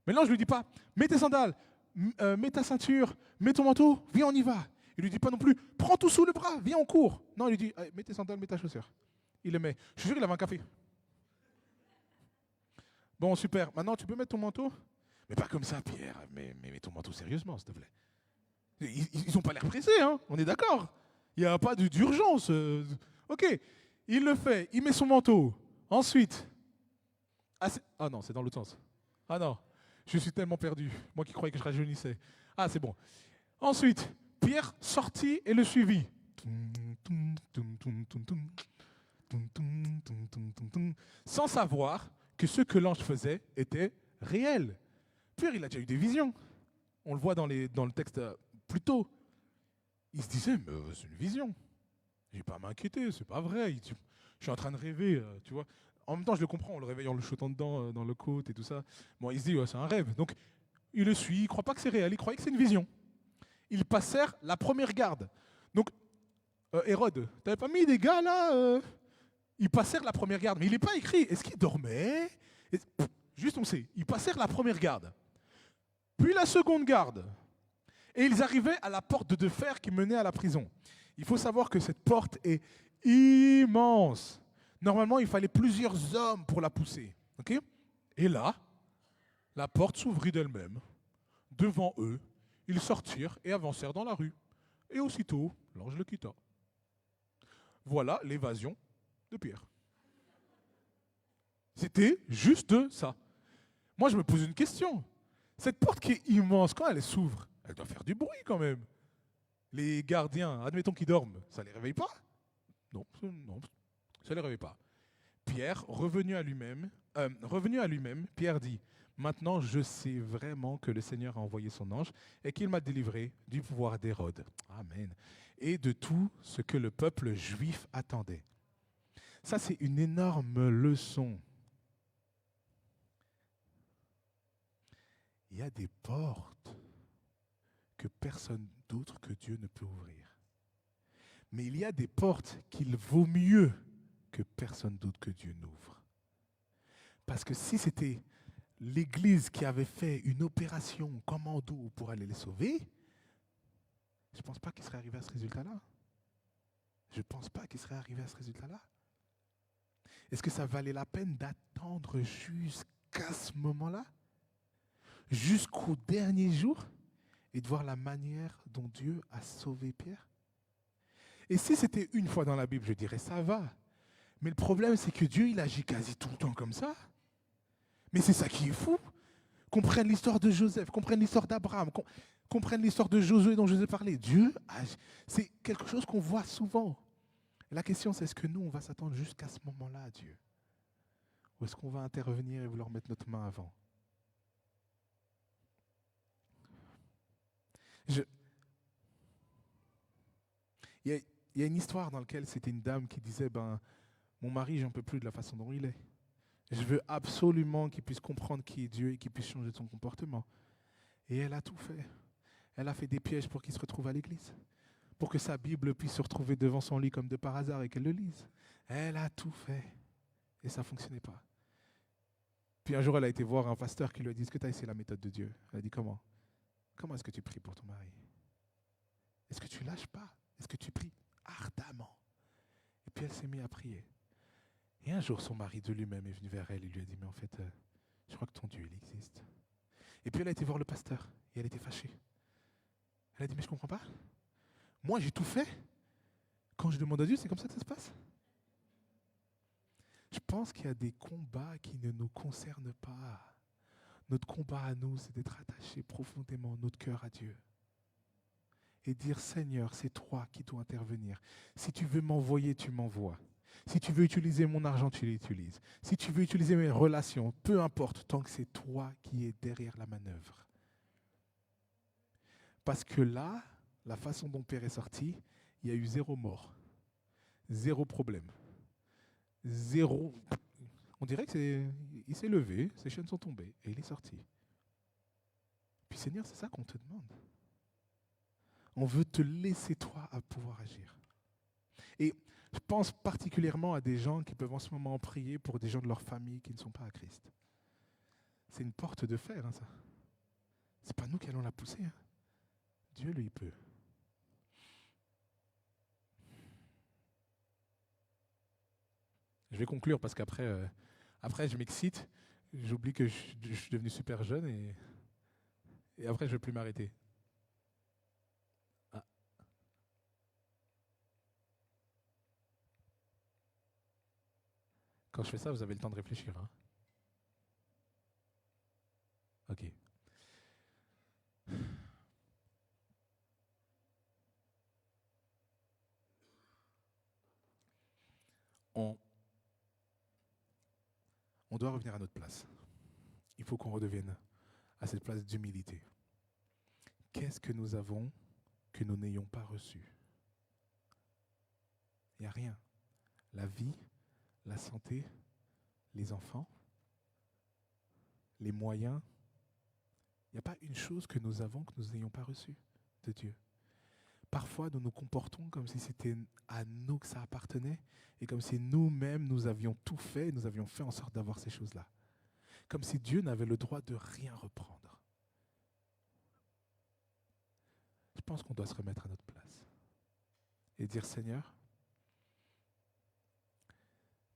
S2: Mais l'ange ne lui dit pas, mets tes sandales, mets ta ceinture, mets ton manteau, viens, on y va. Il ne lui dit pas non plus, prends tout sous le bras, viens, on court. Non, il lui dit, mets tes sandales, mets ta chaussure. Il le met. Je suis sûr qu'il avait un café. Bon, super. Maintenant, tu peux mettre ton manteau? Mais pas comme ça, Pierre. Mais mets ton manteau sérieusement, s'il te plaît. Ils n'ont pas l'air pressés, hein. On est d'accord. Il n'y a pas d'urgence. OK. Il le fait. Il met son manteau. Ensuite. Ah non, c'est dans l'autre sens. Ah non. Je suis tellement perdu. Moi qui croyais que je rajeunissais. Ah, c'est bon. Ensuite, Pierre sortit et le suivit. Sans savoir que ce que l'ange faisait était réel. Pierre, il a déjà eu des visions. On le voit dans le texte plus tôt. Il se disait, mais c'est une vision. Je n'ai pas à m'inquiéter, c'est pas vrai. Je suis en train de rêver, tu vois. En même temps, je le comprends, en le réveillant, le chutant dedans, dans le côte et tout ça. Bon, il se dit, ouais, c'est un rêve. Donc, il le suit, il ne croit pas que c'est réel, il croyait que c'est une vision. Ils passèrent la première garde. Donc, Hérode, tu n'avais pas mis des gars là Ils passèrent la première garde. Mais il n'est pas écrit. Est-ce qu'ils dormaient? Juste on sait. Ils passèrent la première garde. Puis la seconde garde. Et ils arrivaient à la porte de fer qui menait à la prison. Il faut savoir que cette porte est immense. Normalement, il fallait plusieurs hommes pour la pousser. Okay? Et là, la porte s'ouvrit d'elle-même. Devant eux, ils sortirent et avancèrent dans la rue. Et aussitôt, l'ange le quitta. Voilà l'évasion de Pierre. C'était juste ça. Moi, je me pose une question. Cette porte qui est immense, quand elle s'ouvre, elle doit faire du bruit quand même. Les gardiens, admettons qu'ils dorment, ça ne les réveille pas? Non, ça ne les réveille pas. Pierre, revenu à lui-même, Pierre dit, « Maintenant, je sais vraiment que le Seigneur a envoyé son ange et qu'il m'a délivré du pouvoir d'Hérode. Amen. Et de tout ce que le peuple juif attendait. » Ça, c'est une énorme leçon. Il y a des portes que personne d'autre que Dieu ne peut ouvrir. Mais il y a des portes qu'il vaut mieux que personne d'autre que Dieu n'ouvre. Parce que si c'était l'Église qui avait fait une opération commando pour aller les sauver, je ne pense pas qu'il serait arrivé à ce résultat-là. Je ne pense pas qu'il serait arrivé à ce résultat-là. Est-ce que ça valait la peine d'attendre jusqu'à ce moment-là? Jusqu'au dernier jour? Et de voir la manière dont Dieu a sauvé Pierre? Et si c'était une fois dans la Bible, je dirais ça va. Mais le problème, c'est que Dieu, il agit quasi tout le temps comme ça. Mais c'est ça qui est fou. Qu'on prenne l'histoire de Joseph, qu'on prenne l'histoire d'Abraham, qu'on prenne l'histoire de Josué dont je vous ai parlé. Dieu agit. C'est quelque chose qu'on voit souvent. Et la question, c'est est-ce que nous, on va s'attendre jusqu'à ce moment-là à Dieu? Ou est-ce qu'on va intervenir et vouloir mettre notre main avant? Il y a une histoire dans laquelle c'était une dame qui disait, mon mari, j'en peux plus de la façon dont il est. Je veux absolument qu'il puisse comprendre qui est Dieu et qu'il puisse changer de son comportement. Et elle a tout fait. Elle a fait des pièges pour qu'il se retrouve à l'église. Pour que sa Bible puisse se retrouver devant son lit comme de par hasard et qu'elle le lise. Elle a tout fait. Et ça ne fonctionnait pas. Puis un jour, elle a été voir un pasteur qui lui a dit, est-ce que tu as essayé la méthode de Dieu? Elle a dit, comment? Comment est-ce que tu pries pour ton mari? Est-ce que tu lâches pas? Est-ce que tu pries ardemment? Et puis elle s'est mise à prier. Et un jour, son mari de lui-même est venu vers elle et lui a dit, mais en fait, je crois que ton Dieu, il existe. Et puis elle a été voir le pasteur et elle était fâchée. Elle a dit, mais je ne comprends pas. Moi, j'ai tout fait. Quand je demande à Dieu, c'est comme ça que ça se passe. Je pense qu'il y a des combats qui ne nous concernent pas. Notre combat à nous, c'est d'être attaché profondément notre cœur à Dieu. Et dire, Seigneur, c'est toi qui dois intervenir. Si tu veux m'envoyer, tu m'envoies. Si tu veux utiliser mon argent, tu l'utilises. Si tu veux utiliser mes relations, peu importe, tant que c'est toi qui es derrière la manœuvre. Parce que là, la façon dont Pierre est sorti, il y a eu 0 mort, 0 problème, 0. On dirait qu'il s'est levé, ses chaînes sont tombées et il est sorti. Puis Seigneur, c'est ça qu'on te demande. On veut te laisser toi à pouvoir agir. Et je pense particulièrement à des gens qui peuvent en ce moment prier pour des gens de leur famille qui ne sont pas à Christ. C'est une porte de fer, ça. C'est pas nous qui allons la pousser. Dieu, lui, il peut. Je vais conclure parce qu'après je m'excite, j'oublie que je suis devenu super jeune et après je ne vais plus m'arrêter. Ah. Quand je fais ça, vous avez le temps de réfléchir. Ok. On doit revenir à notre place. Il faut qu'on redevienne à cette place d'humilité. Qu'est-ce que nous avons que nous n'ayons pas reçu? Il n'y a rien. La vie, la santé, les enfants, les moyens. Il n'y a pas une chose que nous avons que nous n'ayons pas reçue de Dieu. parfois nous nous comportons comme si c'était à nous que ça appartenait et comme si nous-mêmes nous avions tout fait et nous avions fait en sorte d'avoir ces choses-là. Comme si Dieu n'avait le droit de rien reprendre. Je pense qu'on doit se remettre à notre place et dire Seigneur,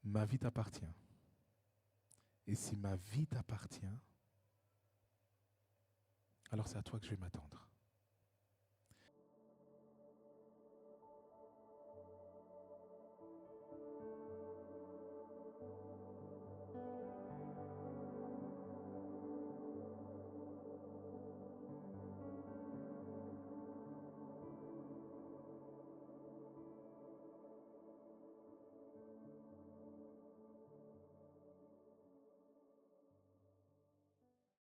S2: ma vie t'appartient. Et si ma vie t'appartient, alors c'est à toi que je vais m'attendre.